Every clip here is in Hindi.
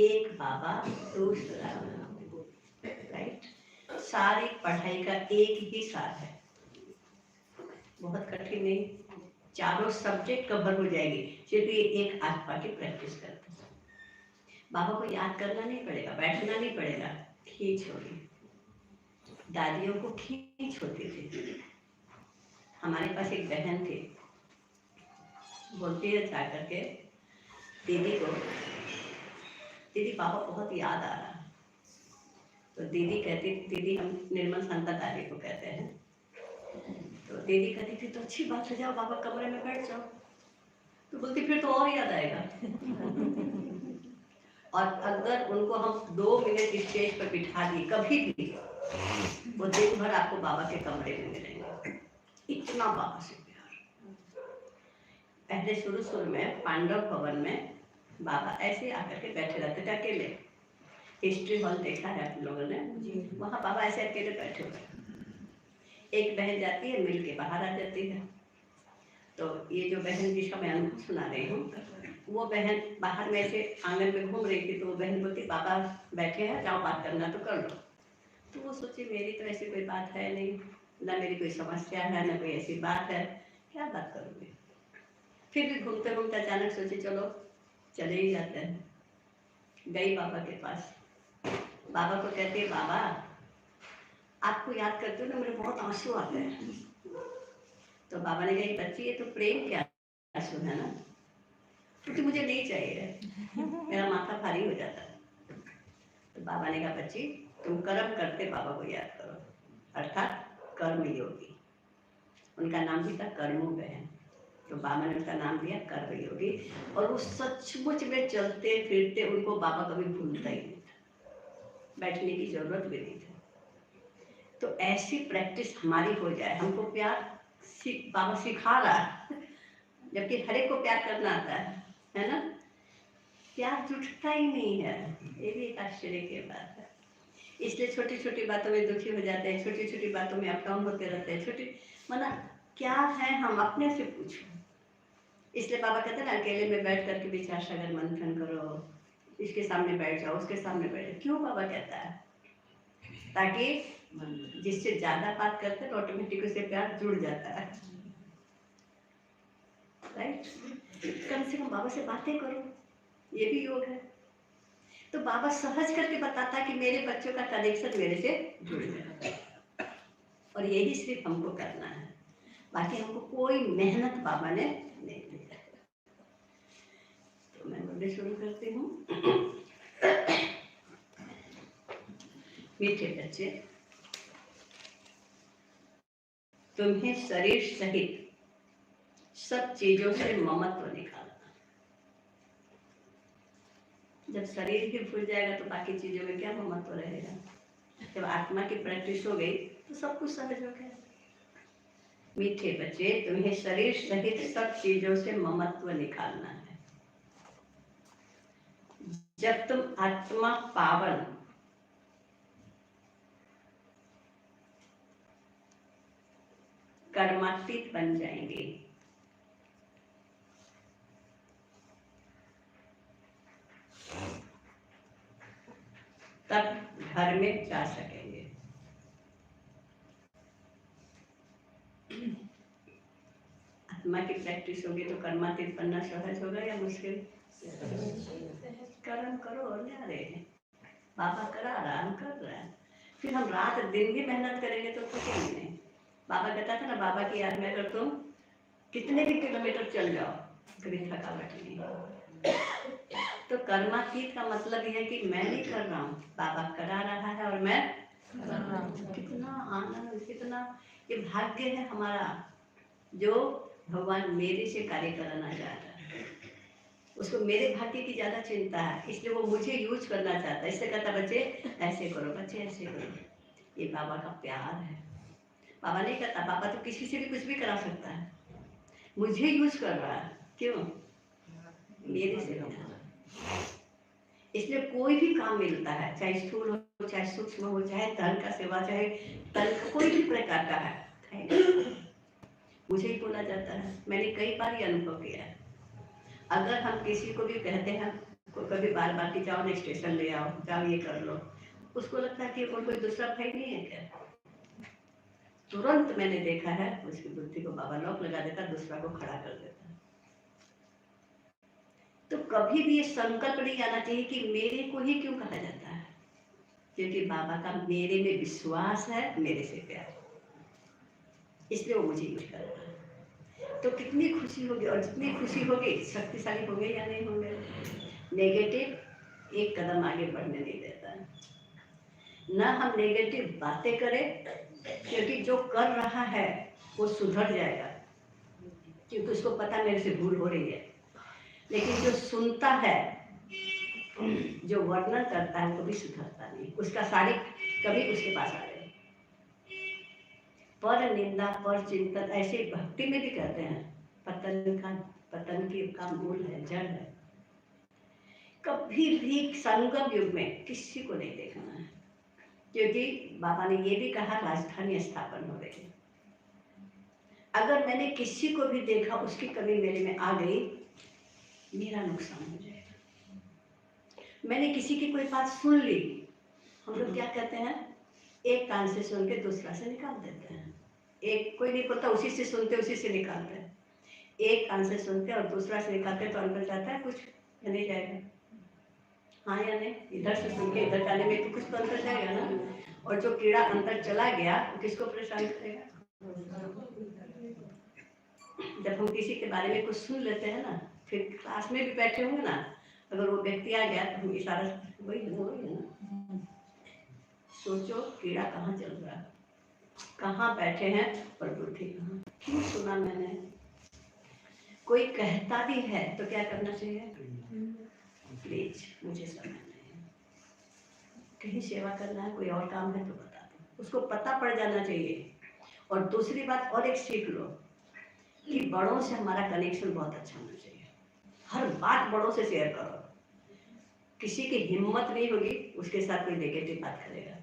एक बाबा दूसरा, राइट। सारी पढ़ाई का एक ही सार है, बहुत कठिन नहीं, चारों सब्जेक्ट कवर हो जाएगी सिर्फ ये एक आत्मा की प्रैक्टिस करते। बाबा को याद करना नहीं पड़ेगा, बैठना नहीं पड़ेगा, खींच होगी। दादियों को खींच होती थी। हमारे पास एक बहन थी, बोलती है जा करके दीदी को, दीदी पापा बहुत याद आ रहा। तो दीदी कहती, दीदी हम निर्मल संता दादी को कहते हैं, तो दीदी कहती थी तो अच्छी बात है, जाओ बाबा कमरे में बैठ जाओ। तो बोलती फिर तो और याद आएगा। और अगर उनको हम 2 मिनट स्टेज पर बिठा दिए कभी भी, वो दिन भर आपको बाबा के कमरे में मिलेंगे, इतना बाबा से प्यार। पहले शुरू में पांडव भवन में बाबा ऐसे आकर के बैठे रहते थे अकेले। हिस्ट्री हॉल देखा है आप लोगों ने, वहाँ बाबा ऐसे अकेले बैठे हुए, एक बहन जाती है मिल के बाहर आ जाती है। तो ये जो बहन जिसका मैं अनुभव सुना रही हूँ, वो बहन बाहर में ऐसे आंगन में घूम रही थी, तो वो बहन बोलती बाबा बैठे हैं, जाओ बात करना तो कर लो। तो वो सोची मेरी तो ऐसी कोई बात है नहीं, ना मेरी कोई समस्या है, ना कोई ऐसी बात है, क्या बात करूँगी। फिर भी घूमते घूमते अचानक सोची चलो चले ही जाते हैं। गई बाबा के पास, बाबा को कहती है बाबा आपको याद करते हो ना मेरे बहुत आंसू आते हैं। तो बाबा ने कहा बच्ची ये तो प्रेम के आंसू है ना, क्योंकि मुझे नहीं चाहिए, मेरा माथा भारी हो जाता है। तो बाबा ने कहा बच्ची तुम कर्म करते बाबा को याद करो, अर्थात कर्म योगी। उनका नाम भी था कर्मो बहन, तो बाबा ने उनका नाम दिया कर्म योगी। और वो सचमुच में चलते फिरते उनको बाबा कभी भूलता ही नहीं था, बैठने की जरूरत भी नहीं थी। तो ऐसी प्रैक्टिस हमारी हो जाए, हमको प्यार बाबा सिखा रहा है, जबकि हर एक को प्यार करना आता है ना, प्यार जुटता ही नहीं है, ये भी एक आश्चर्य की बात है। इसलिए छोटी छोटी बातों में दुखी हो जाते हैं, छोटी छोटी बातों में अप डाउन होते रहते हैं, छोटी मतलब क्या है हम अपने से पूछो। इसलिए बाबा कहते हैं ना अकेले में बैठ करके विचार सागर मंथन करो, इसके सामने बैठ जाओ, उसके सामने बैठ जाओ। क्यों बाबा कहता है? ताकि जिससे ज्यादा बात करते हैं ऑटोमेटिक उससे प्यार जुड़ जाता है, राइट। कम से कम बाबा से बातें करो, ये भी योग है। तो बाबा समझ करके बताता है कि मेरे बच्चों का कनेक्शन मेरे से जुड़ गया, और यही सिर्फ हमको करना है, बाकी हमको कोई मेहनत बाबा ने नहीं दी है। तो मैं बोलने शुरू करती हूँ। मीठे बच्चे, तुम्हें शरीर सहित सब चीजों से ममत्व निकालना। जब शरीर ही भूल जाएगा तो बाकी चीजों में क्या ममत्व रहेगा। जब आत्मा की प्रैक्टिस हो गई तो सब कुछ सहज हो गया। मीठे बच्चे, तुम्हें शरीर सहित सब चीजों से ममत्व निकालना है। जब तुम आत्मा पावन कर्मातीत बन जाएंगे, तब घर में जा सकेंगे। आत्मा की प्रैक्टिस होगी तो कर्मातीत बनना सहज होगा या मुश्किल? कर्म करो और क्या रहे, बाबा करा रहा, हम कर रहे हैं। फिर हम रात दिन भी मेहनत करेंगे तो थकेंगे नहीं। बाबा कहता था ना, बाबा की याद में अगर तुम कितने भी किलोमीटर चल जाओ कभी थकावट नहीं। तो कर्मातीत का मतलब यह है कि मैं नहीं कर रहा हूँ, बाबा करा रहा है और मैं कर रहा हूँ। कितना आनंद, कितना ये भाग्य है हमारा, जो भगवान मेरे से कार्य कराना चाहता है। उसको मेरे भाग्य की ज्यादा चिंता है, इसलिए वो मुझे यूज करना चाहता है। इसलिए कहता बच्चे ऐसे करो, बच्चे ऐसे करो। ये बाबा का प्यार है। बाबा नहीं कहता, बाबा तो किसी से भी कुछ भी करा सकता है, मुझे यूज कर रहा है। क्यों? मेरे से करा। इसलिए कोई भी काम मिलता है, चाहे स्थूल हो, चाहे सूक्ष्म हो, चाहे धन का सेवा, चाहे तन का कोई भी प्रकार का है, मुझे ही बोला जाता है। मैंने कई बार ये अनुभव किया है। अगर हम किसी को भी कहते हैं कभी बार बार की जाओ ना स्टेशन ले आओ, जाओ ये कर लो, उसको लगता है कि कोई दूसरा भाई नहीं है क्या। तुरंत मैंने देखा है उसकी बुद्धि को बाबा लॉक लगा देता, दूसरा को खड़ा कर देता। तो कभी भी ये संकल्प नहीं आना चाहिए कि मेरे को ही क्यों कहा जाता है, क्योंकि बाबा का मेरे में विश्वास है, मेरे से प्यार, इसलिए वो मुझे यूज कर रहा है। तो कितनी खुशी होगी, और जितनी खुशी होगी शक्तिशाली होंगे या नहीं होंगे। नेगेटिव एक कदम आगे बढ़ने नहीं देता है। ना हम नेगेटिव बातें करें, क्योंकि जो कर रहा है वो सुधर जाएगा, क्योंकि उसको पता मेरे से भूल हो रही है। लेकिन जो सुनता है, जो वर्णन करता है, वो कभी सुधरता नहीं, उसका सारी कभी उसके पास आ गए। पर निंदा, पर चिंतन ऐसे भक्ति में भी कहते हैं, पतन की का मूल है, जड़ है। कभी भी संगम युग में किसी को नहीं देखना है, क्योंकि बाबा ने ये भी कहा राजधानी स्थापन हो रही है। अगर मैंने किसी को भी देखा, उसकी कमी मेरे में आ गई, मेरा नुकसान हो जाएगा। मैंने किसी की कोई बात सुन ली, हम लोग क्या कहते हैं, एक कान से सुन के दूसरा से निकाल देते हैं। एक कोई नहीं बोलता, उसी से सुनते उसी से निकालते हैं। एक कान से सुनते और दूसरा से निकालते तो अंदर जाता है कुछ या नहीं जाएगा, हाँ या नहीं। इधर से सुन के इधर जाने में तो कुछ तो अंदर जाएगा ना। और जो कीड़ा अंदर चला गया वो किसको परेशान करेगा। जब हम किसी के बारे में कुछ सुन लेते हैं ना, फिर क्लास में भी बैठे होंगे ना, अगर वो व्यक्ति आ गया तो हम इशारा वही है ना, सोचो कीड़ा कहाँ चल रहा है, कहाँ बैठे हैं और बुद्धि कहाँ, क्यों सुना मैंने। कोई कहता भी है तो क्या करना चाहिए, प्लीज मुझे समय नहीं, कहीं सेवा करना है, कोई और काम है तो बता दो, उसको पता पड़ जाना चाहिए। और दूसरी बात और एक सीख लो कि बड़ों से हमारा कनेक्शन बहुत अच्छा होना चाहिए। हर बात बड़ों से शेयर करो, किसी की हिम्मत नहीं होगी उसके साथ कोई नेगेटिव बात करेगा,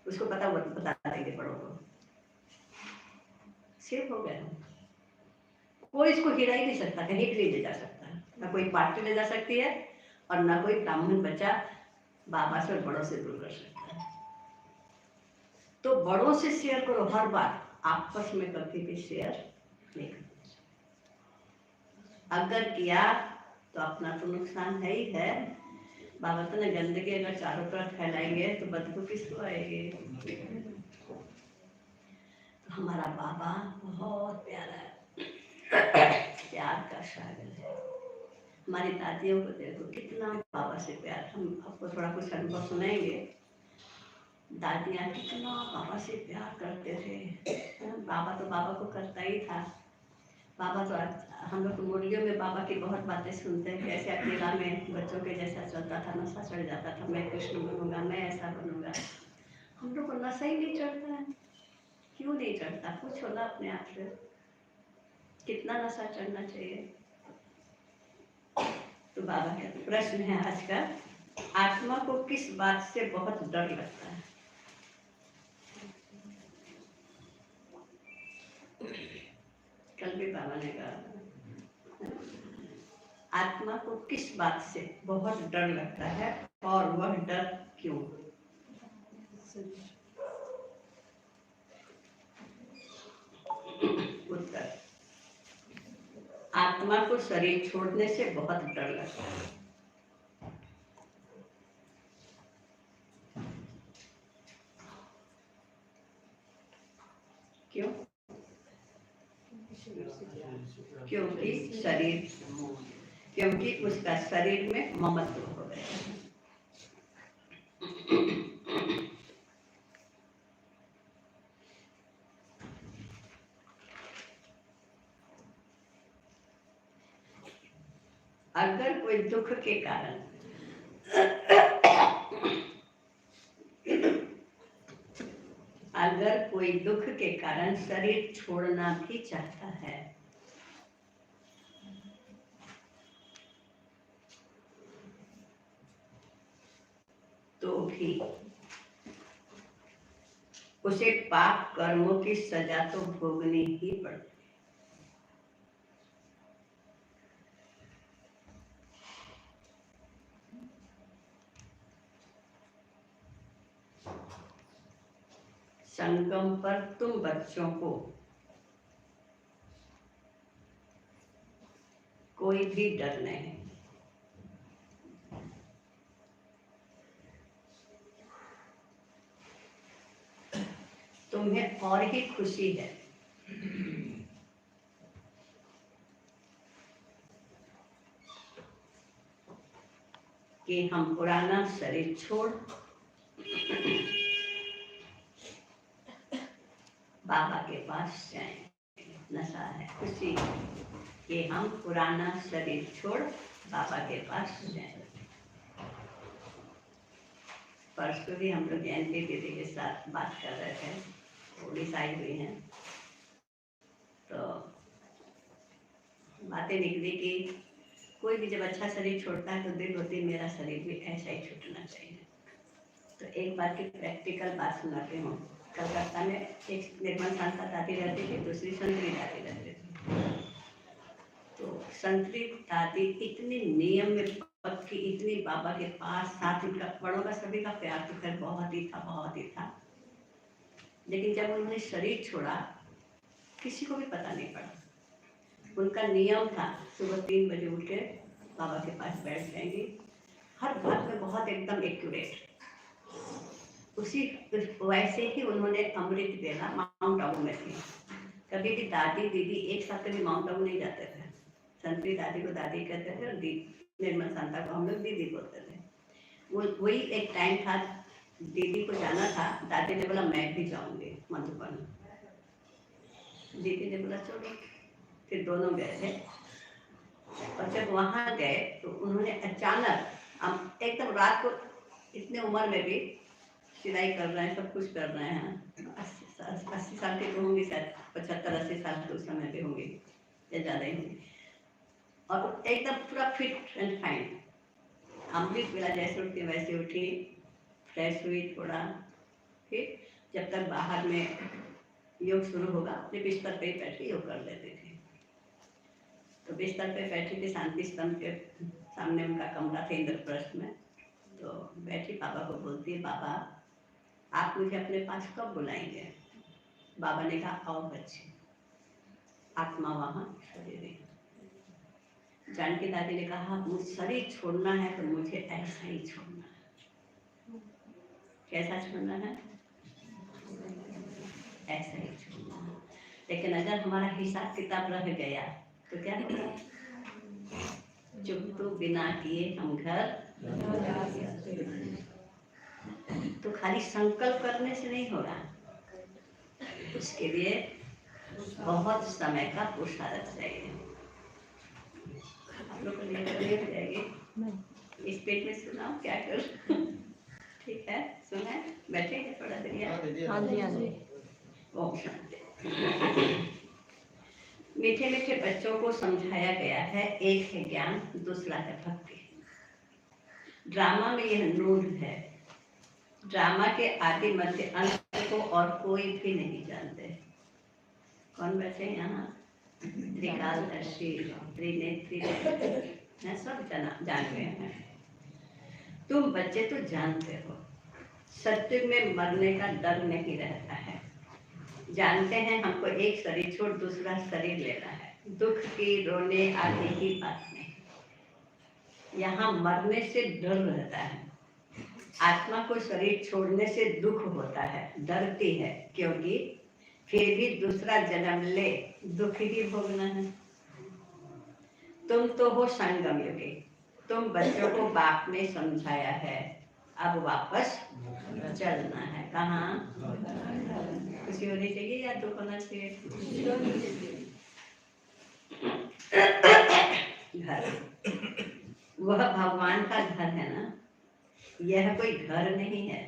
उसको पता बता देंगे बड़ों को, सेफ हो गए हम। कोई इसको हिला ही नहीं सकता, कहीं भी नहीं ले जा सकता, ना कोई पार्टी ले जा सकती है और ना कोई ब्राह्मण बच्चा बाबा से और बड़ों से दूर कर सकता है। तो बड़ों से शेयर करो हर बात, आपस में कभी भी शेयर नहीं करो। अगर किया तो अपना तो नुकसान है ही है। बाबा तो ने गंदगी अगर चारों तरफ फैलाएंगे तो बदबू किसको आएगी। तो हमारा बाबा बहुत प्यारा है, प्यार का सागर है। हमारी दादियों को देखो कितना बाबा से प्यार, हम आपको थोड़ा कुछ अनुभव सुनाएंगे। दादियाँ कितना बाबा से प्यार करते थे, बाबा तो बाबा को करता ही था। बाबा तो हम लोग मुरलियों में बाबा की बहुत बातें सुनते हैं, कैसे अकेला में बच्चों के जैसा चलता था, नशा चढ़ जाता था, मैं कृष्ण बनूंगा, मैं ऐसा बनूंगा। हम लोग को नशा ही नहीं चढ़ता है, क्यों नहीं चढ़ता, पूछो ना अपने आप से, कितना नशा चढ़ना चाहिए। तो बाबा का प्रश्न है आज का, आत्मा को किस बात से बहुत डर लगता है। कल भी बाबा ने कहा, आत्मा को किस बात से बहुत डर लगता है और वह डर क्यों। उत्तर, आत्मा को शरीर छोड़ने से बहुत डर लगता है। क्यों, क्योंकि शरीर, क्योंकि उसका शरीर में ममत्व हो गया। अगर कोई दुख के कारण अगर कोई दुख के कारण शरीर छोड़ना भी चाहता है तो भी उसे पाप कर्मों की सजा तो भोगनी ही पड़ती। संगम पर तुम बच्चों को कोई भी डर नहीं, तुम्हें और ही खुशी है कि हम पुराना शरीर छोड़ बाबा के पास जाएं। नशा है खुशी कि हम पुराना शरीर छोड़ बाबा के पास जाएं। परसों भी हम लोग जयंती दीदी के साथ बात कर रहे थे, उड़ीसा आई हुई हैं, तो बातें निकली कि कोई भी जब अच्छा शरीर छोड़ता है तो दिल होती है मेरा शरीर भी ऐसा ही छूटना चाहिए। तो एक बार की प्रैक्टिकल बात सुनाती हूँ। कलकत्ता में एक निर्मल शांता दादी रहती थी, दूसरी संतरी दादी रहती थी। तो संतरी दादी इतनी नियम में पक्की, इतनी बाबा के पास साथ, उनका बड़ों का सभी का प्यार तो खैर बहुत ही था। लेकिन जब उन्होंने शरीर छोड़ा किसी को भी पता नहीं पड़ा। उनका नियम था सुबह 3 बजे उठे बाबा के पास बैठ जाएंगे, हर बात में बहुत एकदम एक्यूरेट। उसी वैसे ही उन्होंने अमृत बेला माउंट आबू में थी। कभी भी दादी दीदी एक साथ कभी माउंट आबू नहीं जाते थे। संतरी दादी को दादी कहते थे और निर्मल शांता को हम लोग दीदी बोलते थे। वही एक टाइम था, दीदी को जाना था, दादी ने बोला मैं भी जाऊंगी मधुबन। दीदी ने बोला चलो, फिर दोनों गए थे। और जब वहाँ गए तो उन्होंने अचानक एकदम रात को, इतने उम्र में भी सिलाई कर रहे हैं, सब कुछ कर रहे हैं, 80 साल के तो होंगे शायद, 75-80 साल के उस समय पे होंगे या ज़्यादा ही होंगे, और एकदम पूरा फिट एंड फाइन। अमृत बेला जैसे उठती वैसे उठी, फ्रेश हुई थोड़ा, फिर जब तक बाहर में योग शुरू होगा अपने बिस्तर पे ही बैठ के योग कर लेते थे। तो बिस्तर पे बैठी थी, शांति स्तंभ के सामने उनका कमरा था इंद्रप्रस्थ में। तो बैठी बाबा को बोलती है, बाबा आप मुझे अपने पास कब बुलाएंगे? बाबा ने कहा आओ बच्चे, आत्मा वहाँ शरीर है। जानकी दादी ने कहा मुझे शरीर छोड़ना है तो मुझे ऐसा ही छोड़ना है। कैसा छोड़ना है? ऐसा ही छोड़ना है। लेकिन अगर हमारा हिसाब किताब रह गया तो क्या होगा? चुप तो बिना किए हम घर, तो खाली संकल्प करने से नहीं होगा, उसके लिए बहुत समय का पुरुषार्थ चाहिए। आप लोग को लेट जाएगी, इस पेट में सुनाओ क्या करूं? ठीक है, सुने, बैठे थोड़ा देर। हाँ जी। ओम शांति। मीठे मीठे बच्चों को समझाया गया है, एक है ज्ञान, दूसरा है भक्ति। ड्रामा में यह नूर है। ड्रामा के आदि मध्य अंत को और कोई भी नहीं जानते। कौन बैठे यहाँ? त्रिकालदर्शी, त्रिनेत्री, सब जान रहे हैं। तुम बच्चे तो जानते हो, सत्युग में मरने का डर नहीं रहता है। जानते हैं हमको एक शरीर छोड़ दूसरा शरीर लेना है। दुख की रोने आदि की बात नहीं, यहाँ मरने से डर रहता है। आत्मा को शरीर छोड़ने से दुख होता है, डरती है, क्योंकि फिर भी दूसरा जन्म ले दुख ही भोगना है। तुम तो हो संगम युगी, तुम बच्चों को बाप ने समझाया है, अब वापस चलना है। कहाँ? खुशी होनी चाहिए या दुख होना चाहिए? घर, वह भगवान का घर है ना, यह कोई घर नहीं है।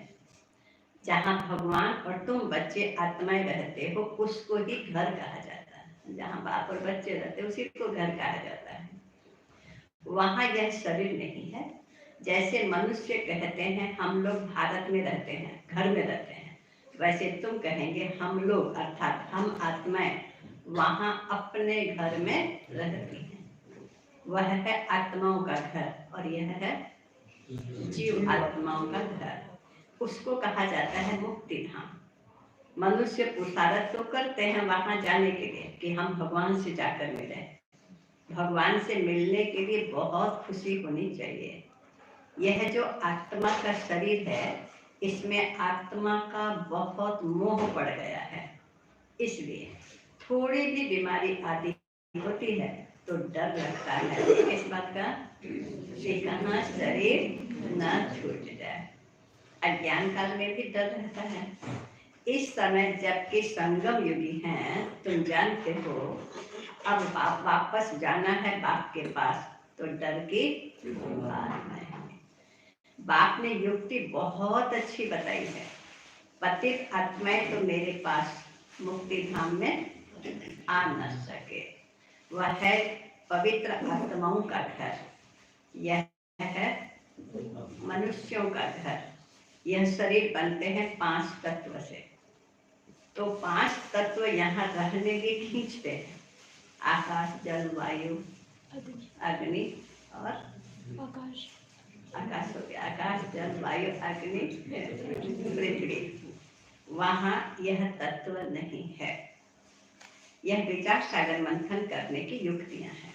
जहाँ भगवान और तुम बच्चे आत्माएं रहते हो उसको ही घर कहा जाता है। जहाँ बाप और बच्चे रहते उसी को घर कहा जाता है। वहाँ यह शरीर नहीं है। जैसे मनुष्य कहते हैं हम लोग भारत में रहते हैं, घर में रहते हैं, वैसे तुम कहेंगे हम लोग अर्थात हम आत्माएं वहाँ अपने घर में रहती हैं। वह है आत्माओं का घर और यह है जीव आत्माओं का घर। उसको कहा जाता है मुक्ति धाम। मनुष्य पुरुषार्थ तो करते हैं वहां जाने के लिए कि हम भगवान से जाकर मिले। भगवान से मिलने के लिए बहुत खुशी होनी चाहिए। यह जो आत्मा का शरीर है, इसमें आत्मा का बहुत मोह पड़ गया है। इसलिए थोड़ी भी बीमारी आदि होती है तो डर लगता है इस बात का कि कहाँ शरीर न छूट जाए। अज्ञान काल में भी डर रहता है। इस समय जबकि संगम युगी हैं, तुम जानते हो अब वापस जाना है बाप के पास, तो डर की बात नहीं। बाप ने युक्ति बहुत अच्छी बताई है। पतित आत्माएं तो मेरे पास मुक्ति धाम में आ न सके। वह है पवित्र आत्माओं का घर, यह है मनुष्यों का घर। यह शरीर बनते हैं 5 तत्व से, तो 5 तत्व यहाँ रहने लिए खींचते हैं। आकाश, जल, वायु, अग्नि और आकाश। आकाश हो गया, आकाश, जल, वायु, अग्नि, पृथ्वी। वहाँ यह तत्व नहीं है। यह विचार सागर मंथन करने की युक्तियां हैं।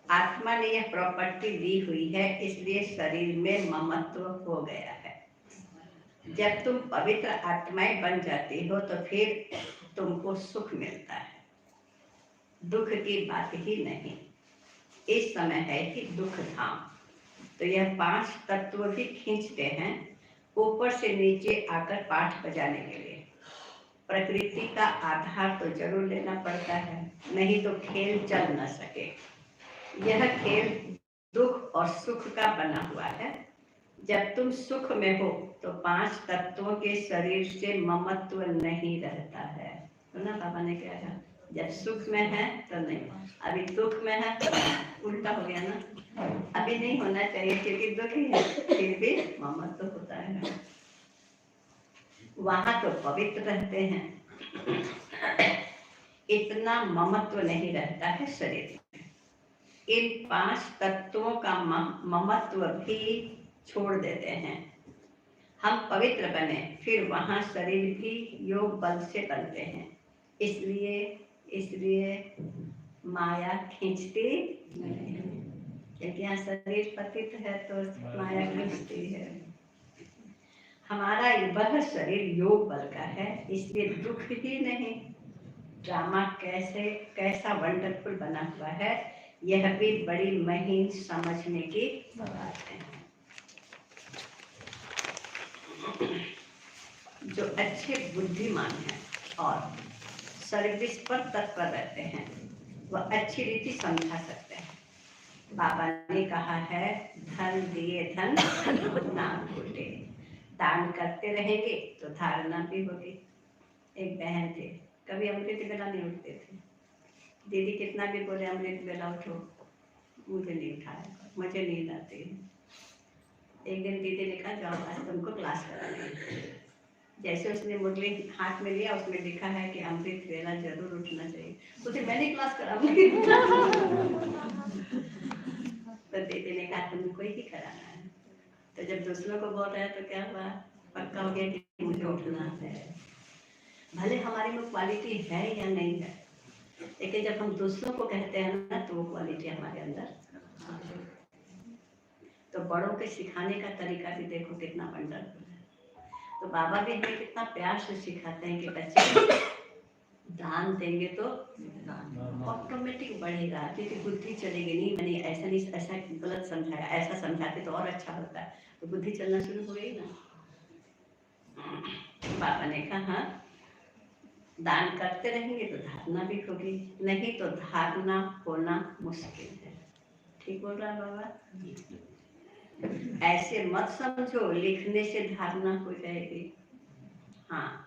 आत्मा ने यह प्रॉपर्टी दी हुई है, इसलिए शरीर में ममत्व हो गया है। जब तुम पवित्र आत्माएं बन जाती हो तो फिर तुमको सुख मिलता है, दुख की बात ही नहीं। इस समय है कि दुख धाम। तो यह 5 तत्व भी खींचते हैं ऊपर से नीचे आकर पाठ बजाने के लिए। प्रकृति का आधार तो जरूर लेना पड़ता है, नहीं तो खेल चल न सके। यह खेल दुख और सुख का बना हुआ है। जब तुम सुख में हो तो 5 तत्वों के शरीर से ममत्व नहीं रहता है। सुना बाबा ने क्या कहा? जब सुख में है तो नहीं, अभी दुख में है, उल्टा हो गया ना। अभी नहीं होना चाहिए क्योंकि दुख ही है, फिर भी ममत्व होता है। वहां तो पवित्र रहते हैं, इतना ममत्व नहीं रहता है शरीर में। इन 5 तत्वों का ममत्व भी छोड़ देते हैं। हम पवित्र बने, फिर वहां शरीर भी योग बल से बनते हैं। इसलिए माया खींचती नहीं, क्योंकि यहाँ शरीर पतित है तो माया खींचती है। हमारा वह शरीर योग बल का है, इसलिए दुख ही नहीं। ड्रामा कैसा वंडरफुल बना हुआ है, यह भी बड़ी महीन समझने की बात है। जो अच्छे बुद्धिमान हैं और सर्विस पर तत्पर रहते हैं, वह अच्छी रीति समझा सकते हैं। बाबा ने कहा है, धन दिए धन ना घुटे। दान करते रहेंगे तो धारणा भी होगी। एक बहन थे, कभी अमृत बेला नहीं उठते थे। दीदी कितना भी बोले अमृत बेला उठो, मुझे नहीं उठाया, मुझे नींद आती है। एक दिन दीदी ने कहा जाओ आज तुमको क्लास कराने। जैसे उसने मुरली हाथ में लिया, उसमें लिखा है कि अमृत बेला जरूर उठना चाहिए। उसे मैंने क्लास कराऊंगी। तो दीदी ने कहा तुमको ही कराना है। तो जब दूसरों को बोल रहे हैं तो क्या हुआ, पक्का हो गया कि मुझे उठना है। भले हमारी में क्वालिटी है या नहीं है, लेकिन जब हम दूसरों को कहते हैं ना तो वो क्वालिटी हमारे अंदर। तो बड़ों के सिखाने का तरीका भी देखो कितना वंडरफुल है। तो बाबा भी हमें कितना प्यार से सिखाते हैं कि बच्चे दान देंगे तो ऑटोमेटिक बढ़ेगा, क्योंकि बुद्धि चलेगी। नहीं मैंने ऐसा नहीं, ऐसा गलत समझाया, ऐसा समझाते तो और अच्छा होता है, तो बुद्धि चलना शुरू हो गई ना। बाबा ने कहा दान करते रहेंगे तो धारणा भी होगी, नहीं तो धारणा होना मुश्किल है। ठीक बोल रहा है बाबा? ऐसे मत समझो लिखने से धारणा हो जाएगी। हाँ,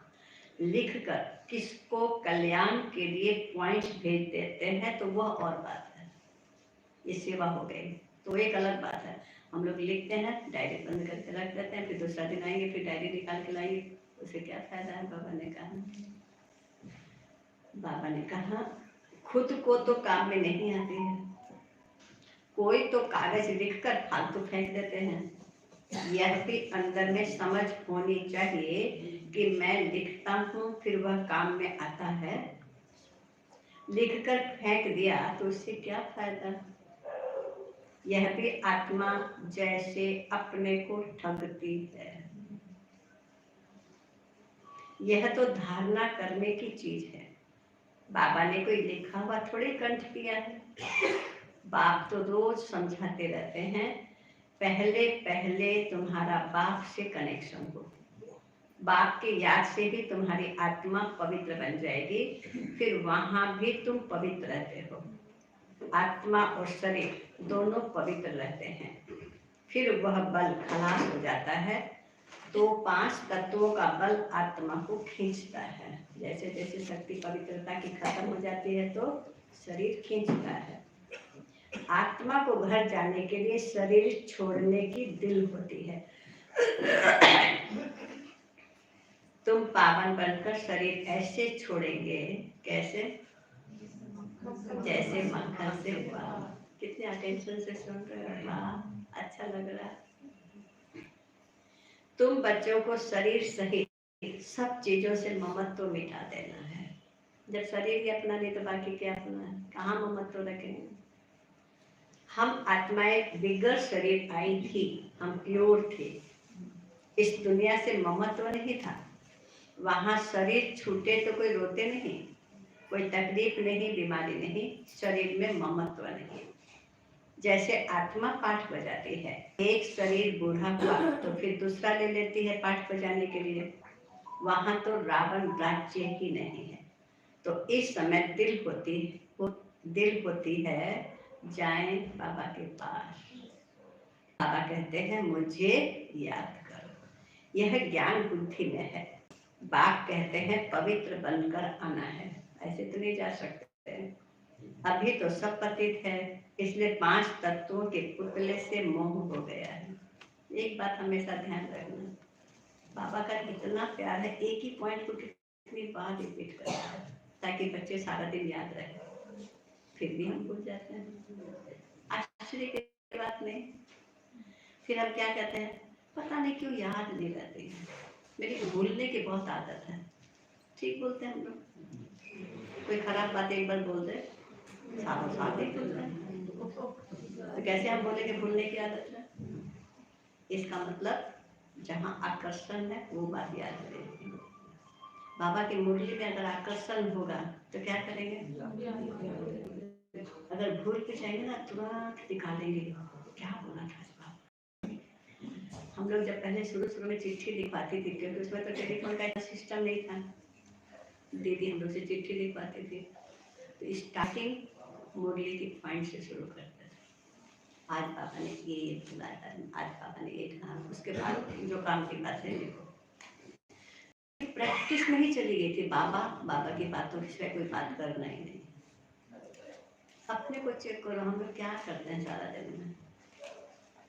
लिखकर किसको कल्याण के लिए पॉइंट भेज देते हैं तो वह और बात है, ये सेवा हो गई। तो एक अलग बात है, हम लोग लिखते हैं, डायरी बंद करके रख देते हैं, फिर दूसरा दिन आएंगे फिर डायरी निकाल के लाएंगे, उसे क्या फायदा है? बाबा ने कहा खुद को तो काम में नहीं आती है। कोई तो कागज लिखकर फालतू फेंक देते हैं, यह भी अंदर में समझ होनी चाहिए कि मैं लिखता हूँ फिर वह काम में आता है। लिखकर फेंक दिया तो उससे क्या फायदा। यह भी आत्मा जैसे अपने को ठगती है। यह तो धारणा करने की चीज है। बाबा ने कोई लिखा हुआ थोड़ी कंठ किया है। बाप तो रोज समझाते रहते हैं, पहले पहले तुम्हारा बाप से कनेक्शन हो। बाप की याद से भी तुम्हारी आत्मा पवित्र बन जाएगी, फिर वहां भी तुम पवित्र रहते हो। आत्मा और शरीर दोनों पवित्र रहते हैं। फिर वह बल खलास हो जाता है तो 5 तत्वों का बल आत्मा को खींचता है। जैसे जैसे शक्ति पवित्रता की खत्म हो जाती है तो शरीर खींचता है। आत्मा को घर जाने के लिए शरीर छोड़ने की दिल होती है। तुम पावन बनकर शरीर ऐसे छोड़ेंगे, कैसे? जैसे मक्खन से। वाह, कितने अटेंशन से सुन रहे हो। वाह, अच्छा लग रहा है। तुम बच्चों को शरीर सहित सब चीजों से ममत्व मिटा देना है। जब शरीर ही अपना नहीं तो बाकी क्या अपना है, कहाँ ममत्व रखेंगे। हम आत्माएं बिगड़ शरीर आई थी, हम प्योर थे। इस दुनिया से ममत्व नहीं था। वहां शरीर छूटे तो कोई रोते नहीं, कोई तकलीफ नहीं, बीमारी नहीं, शरीर में ममत्व नहीं। जैसे आत्मा पाठ बजाती है, एक शरीर बूढ़ा हुआ तो फिर दूसरा ले लेती है पाठ बजाने के लिए। वहां तो रावण राज्य ही नहीं है। तो इस समय दिल होती है, जाएं बाबा के पास। बाबा कहते हैं मुझे याद करो। यह ज्ञान बुद्धि में है। बाप कहते हैं पवित्र बनकर आना है। ऐसे तो नहीं जा सकते। अभी तो सब पतित है, इसलिए 5 तत्वों के पुतले से मोह हो गया है। एक बात हमेशा ध्यान रखना, बाबा का इतना प्यार है, एक ही पॉइंट को कितनी बार रिपीट करना है ताकि बच्चे सारा दिन याद रहे। फिर भी हम भूल जाते हैं। आश्चर्य की बात नहीं। फिर हम क्या कहते हैं, पता नहीं क्यों याद नहीं रहती है, मेरी भूलने की बहुत आदत है। ठीक बोलते हैं हम लोग। कोई खराब बात एक बार बोल दे, सालों साल नहीं भूलते हैं। तो कैसे हम बोलेंगे भूलने की आदत है। इसका मतलब जहाँ आकर्षण है वो बात याद रहेगी। बाबा की मुरली में अगर आकर्षण होगा तो क्या करेंगे, अगर भूल के जाएंगे ना तुरंत निकालेंगे क्या बोला था इस बात। हम लोग जब पहले शुरू में चिट्ठी लिखवाती थी, क्योंकि उसमें तो टेलीफोन का सिस्टम नहीं था, दीदी हम लोग से चिट्ठी लिखवाती थी, तो स्टार्टिंग मुरली की पॉइंट से शुरू करते थे। आज पापा ने ये बोला था, आज पापा ने ये कहा, उसके बाद जो काम की बात है देखो प्रैक्टिस में ही चली गई थी। बाबा की बातों से कोई बात करना ही नहीं। अपने को चेक करो, हम लोग क्या करते हैं सारा दिन में।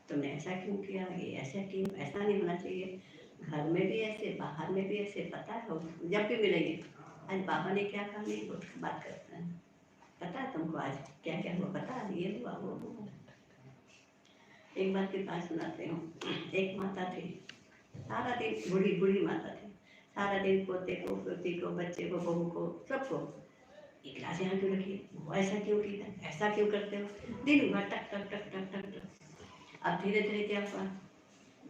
तुमने ऐसा क्यों किया, ये ऐसा क्यों, ऐसा नहीं होना चाहिए। घर में भी ऐसे, बाहर में भी ऐसे। पता है, जब भी मिलेंगे आज बाबा ने क्या कहा, नहीं बात करते हैं। पता है तुमको आज क्या क्या हुआ, पता है ये हुआ वो हुआ। एक बात की बात सुनाते हूँ। एक माता थी, सारा दिन बूढ़ी माता थी, सारा दिन पोते को, पोती को, बच्चे को, बहू को, सबको एक गिलास यहाँ क्यों रखी, वो ऐसा क्यों किया, ऐसा क्यों करते हो, दिन भर टक टक टक टक टक टक। अब धीरे धीरे क्या हुआ,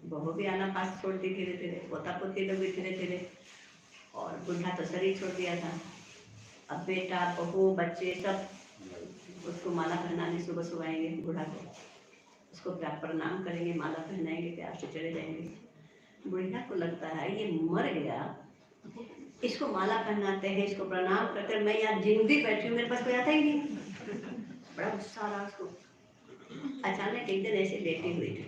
बहू भी आना पास छोड़ दी, धीरे धीरे पोता पोती लोग भी धीरे धीरे, और बुढ़ा तो शरीर छोड़ दिया था। अब बेटा बहू बच्चे सब उसको माला पहनाने सुबह सुबह आएंगे, बूढ़ा को उसको प्रणाम करेंगे, माला पहनाएंगे, प्यार से चले जाएंगे। बुढ़िया को लगता है ये मर गया, इसको माला पहनाते हैं, इसको प्रणाम करते हैं, मैं यहाँ जिंदगी बैठी हूँ, मेरे पास कोई आता ही नहीं। बड़ा गुस्सा आ रहा उसको। अचानक एक दिन ऐसे लेटी हुई थी,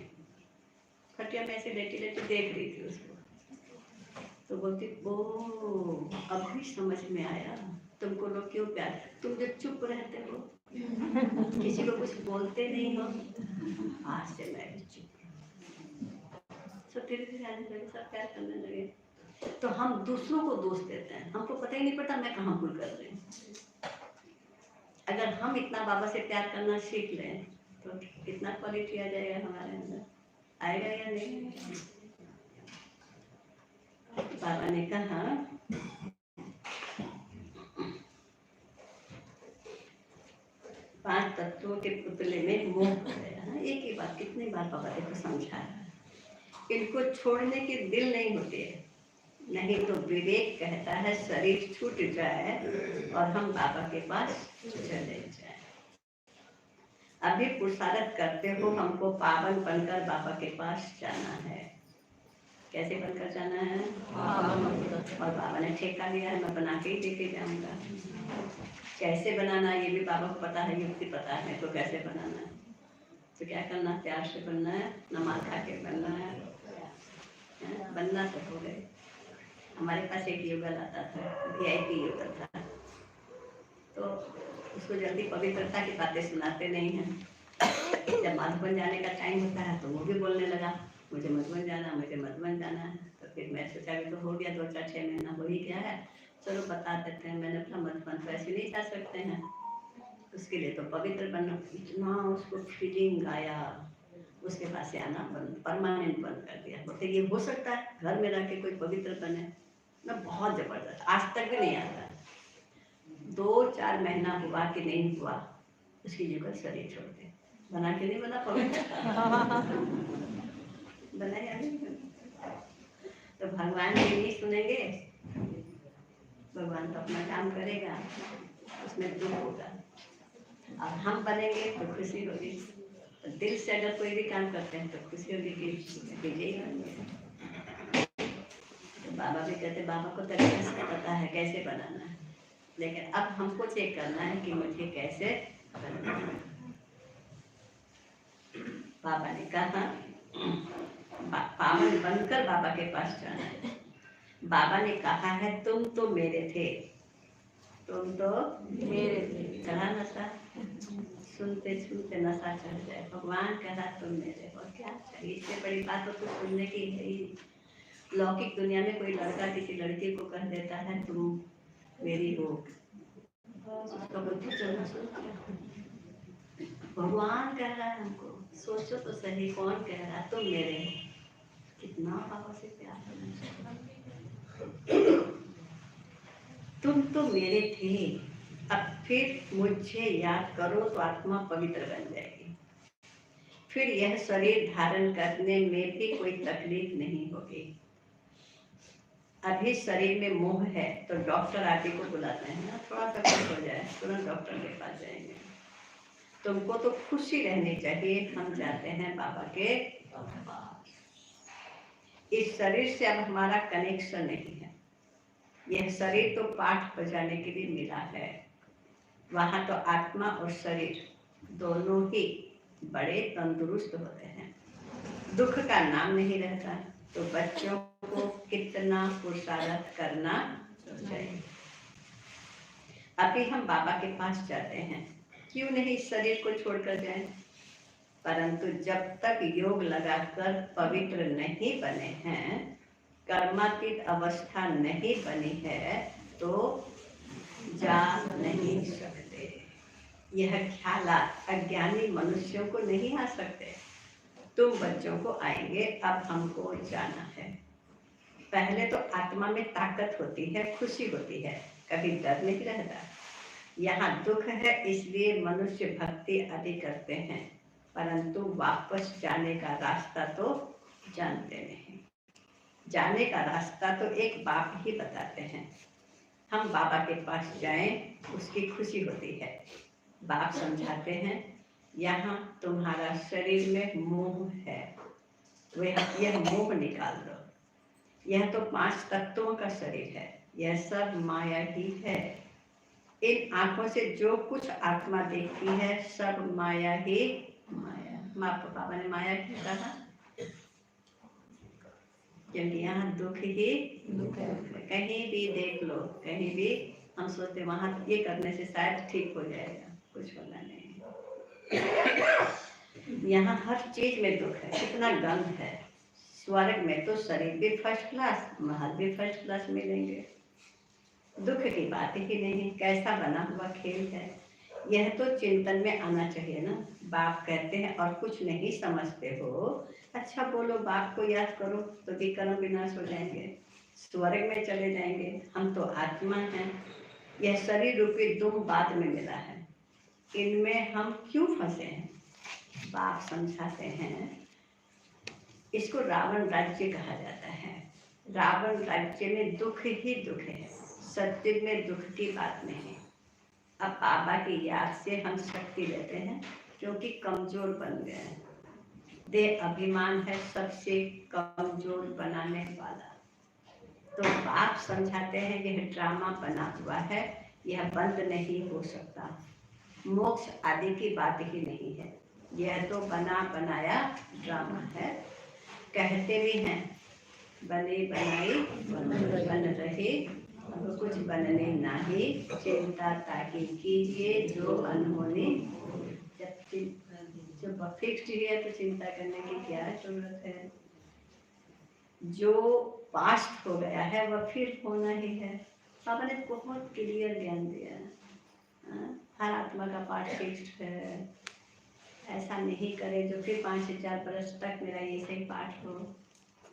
खटिया में ऐसे लेटी लेटी देख रही थी उसको, तो बोलती ओ अभी समझ में आया तुमको लोग क्यों प्यार, तुम जो चुप रहते हो, किसी को कुछ बोलते नहीं हो, आज से मैं भी चुप। सब धीरे धीरे आने लगे, सब प्यार करने लगे। तो हम दूसरों को दोष देते हैं, हमको पता ही नहीं पड़ता मैं कहाँ भूल कर रही हूँ। अगर हम इतना बाबा से प्यार करना सीख लें तो कितना क्वालिटी आ जाएगा हमारे अंदर। आएगा या नहीं? बाबा ने कहा पांच तत्वों के पुतले में मोह है। एक ही बात कितनी बार बाबा देखो समझा है, इनको छोड़ने के दिल नहीं होते, नहीं तो विवेक कहता है शरीर छूट जाए और हम बाबा के पास चले जाए। अभी पुरुषार्थ करते हो, हमको पावन बनकर बाबा के पास जाना है। कैसे बनकर जाना है? और बाबा ने ठेका लिया है, मैं बना के ही देके जाऊंगा। कैसे बनाना ये भी बाबा को पता है, युक्ति पता है तो कैसे बनाना है। तो क्या करना, प्यार से बनना है, नमाज खा के बनना है, बनना तो हो गए। हमारे पास एक युगल आता था, VIP युगल था, तो उसको जल्दी पवित्रता की बातें सुनाते नहीं हैं। जब मधुबन जाने का टाइम होता है तो वो भी बोलने लगा, मुझे मधुबन जाना, मुझे मधुबन जाना है। तो फिर मैं सोचा कि तो हो गया 2-4-6 महीना हो ही गया है, चलो बता देते हैं। मैंने अपना मधुबन तो ऐसे नहीं जा सकते हैं, उसके लिए तो पवित्र बनना। इतना उसको फीलिंग आया, उसके पास से आना परमानेंट बंद कर दिया। बोलते ये हो सकता है घर में रह के कोई पवित्र बने? मैं बहुत जबरदस्त, आज तक भी नहीं आता। 2-4 महीना हुआ कि नहीं हुआ, उसकी युगल शरीर छोड़ दे। बना के नहीं बना पवित्र बना या नहीं बना? तो भगवान भी नहीं सुनेंगे, भगवान तो अपना काम करेगा, उसमें दुख होगा। अब हम बनेंगे तो खुशी होगी। तो दिल से अगर कोई भी काम करते हैं तो खुशी होगी कि विजयी बनेंगे। तो बाबा भी कहते, बाबा को तरीके से पता है कैसे बनाना है, लेकिन अब हमको चेक करना है कि मुझे कैसे बनाना है। बाबा ने कहा पावन बनकर बाबा के पास जाना है। बाबा ने कहा है तुम तो मेरे थे, तुम तो मेरे थे। चढ़ा नशा, सुनते सुनते नशा चढ़ जाए। भगवान कह रहा तुम मेरे हो, क्या चाहिए इससे बड़ी बात तो सुनने की है ही। लौकिक दुनिया में कोई लड़का किसी लड़की को कह देता है तुम मेरी हो, उसका बुद्धि चलना शुरू किया। भगवान कह रहा है हमको, सोचो तो सही, कौन कह रहा है तुम मेरे हो? कितना बाबा से प्यार करना, तुम तो मेरे थे, अब फिर मुझे याद करो तो आत्मा पवित्र बन जाएगी। फिर यह शरीर धारण करने में भी कोई तकलीफ नहीं होगी। अभी शरीर में मोह है तो डॉक्टर आप ही को बुलाते हैं ना, थोड़ा सा कुछ हो जाए तुरंत डॉक्टर के पास जाएंगे। तुमको तो खुशी रहनी चाहिए, हम जाते हैं बाबा के पास। इस शरीर से अब हमारा कनेक्शन नहीं है, यह शरीर तो पाठ बजाने के लिए मिला है। वहाँ तो आत्मा और शरीर दोनों ही बड़े तंदुरुस्त होते हैं, दुख का नाम नहीं रहता। तो बच्चों को कितना पुरुषार्थ करना चाहिए। अभी हम बाबा के पास जाते हैं, क्यों नहीं इस शरीर को छोड़कर जाएं? परंतु जब तक योग लगाकर पवित्र नहीं बने हैं, कर्मातीत अवस्था नहीं बनी है, तो जा नहीं सकते। यह ख्यालात अज्ञानी मनुष्यों को नहीं आ सकते। तुम बच्चों को आएंगे, अब हमको जाना है। पहले तो आत्मा में ताकत होती है, खुशी होती है, कभी डर नहीं रहता। यहाँ दुख है इसलिए मनुष्य भक्ति आदि करते हैं, परंतु वापस जाने का रास्ता तो जानते नहीं। जाने का रास्ता तो एक बाप ही बताते हैं। हम बाबा के पास जाएं, उसकी खुशी होती है। बाप समझाते हैं यहाँ तुम्हारा शरीर में मोह है, यह मोह निकाल दो। यह तो 5 तत्वों का शरीर है, यह सब माया ही है। इन आंखों से जो कुछ आत्मा देखती है सब माया ही माया। बाबा ने माया क्यों कहा? क्योंकि यहाँ दुख ही दुख है। कहीं भी देख लो, कहीं भी हम सोचते वहां ये करने से शायद ठीक हो जाएगा, कुछ होना नहीं। यहाँ हर चीज में दुख है, कितना गंध है। स्वर्ग में तो शरीर भी फर्स्ट क्लास, महल भी फर्स्ट क्लास मिलेंगे, दुख की बात ही नहीं। कैसा बना हुआ खेल है। यह तो चिंतन में आना चाहिए ना। बाप कहते हैं और कुछ नहीं समझते हो, अच्छा बोलो बाप को याद करो तो भी कर्म विनाश हो जाएंगे, स्वर्ग में चले जाएंगे। हम तो आत्मा हैं, यह शरीर रूपी दुम बाद में मिला है, इनमें हम क्यों फंसे हैं। बाप समझाते हैं, इसको रावण राज्य कहा जाता है। रावण राज्य में दुख ही दुख है, सत्य में दुख की बात नहीं। अब बाबा की याद से हम शक्ति लेते हैं क्योंकि कमजोर बन गए हैं। देह अभिमान है सबसे कमजोर बनाने वाला। तो बाप समझाते हैं यह ड्रामा बना हुआ है, यह बंद नहीं हो सकता। मोक्ष आदि की बात ही नहीं है, यह तो बना बनाया ड्रामा है। कहते भी हैं बने बनाई बन रहे, कुछ बनने नहीं, चिंता ताकि कीजिए जो अनहोनी। जब फिक्स्ड है तो चिंता करने की क्या जरूरत है। जो पास्ट हो गया है वह फिर होना ही है। बाबा ने बहुत क्लियर ज्ञान दिया। हर आत्मा का पार्ट फिक्स्ड है, ऐसा नहीं करे जो फिर 5 से 4 बरस तक मेरा ये सही पाठ हो।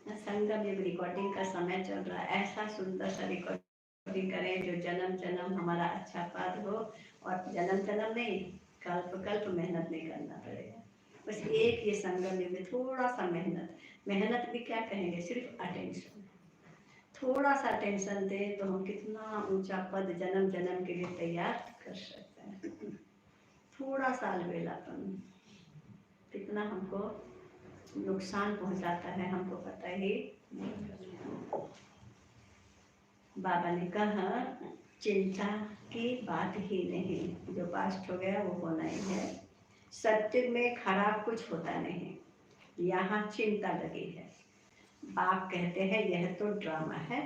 संगम में रिकॉर्डिंग का समय चल रहा है, ऐसा सुंदर सा रिकॉर्डिंग करें जो जन्म जन्म हमारा अच्छा पद हो, और जन्म जन्म नहीं कल्प कल्प मेहनत नहीं करना पड़ेगा। बस एक ये संगम में थोड़ा सा मेहनत भी क्या कहेंगे, सिर्फ अटेंशन। थोड़ा सा टेंशन दे तो हम कितना ऊंचा पद जन्म जन्म के लिए तैयार कर सकते हैं। थोड़ा सा अलबेलापन कितना हमको नुकसान पहुंचाता है हमको पता ही नहीं। बाबा ने कहा चिंता की बात ही नहीं, जो पास्ट हो गया वो होना ही है। सत्य में खराब कुछ होता नहीं, यहाँ चिंता लगी है। बाप कहते हैं यह तो ड्रामा है।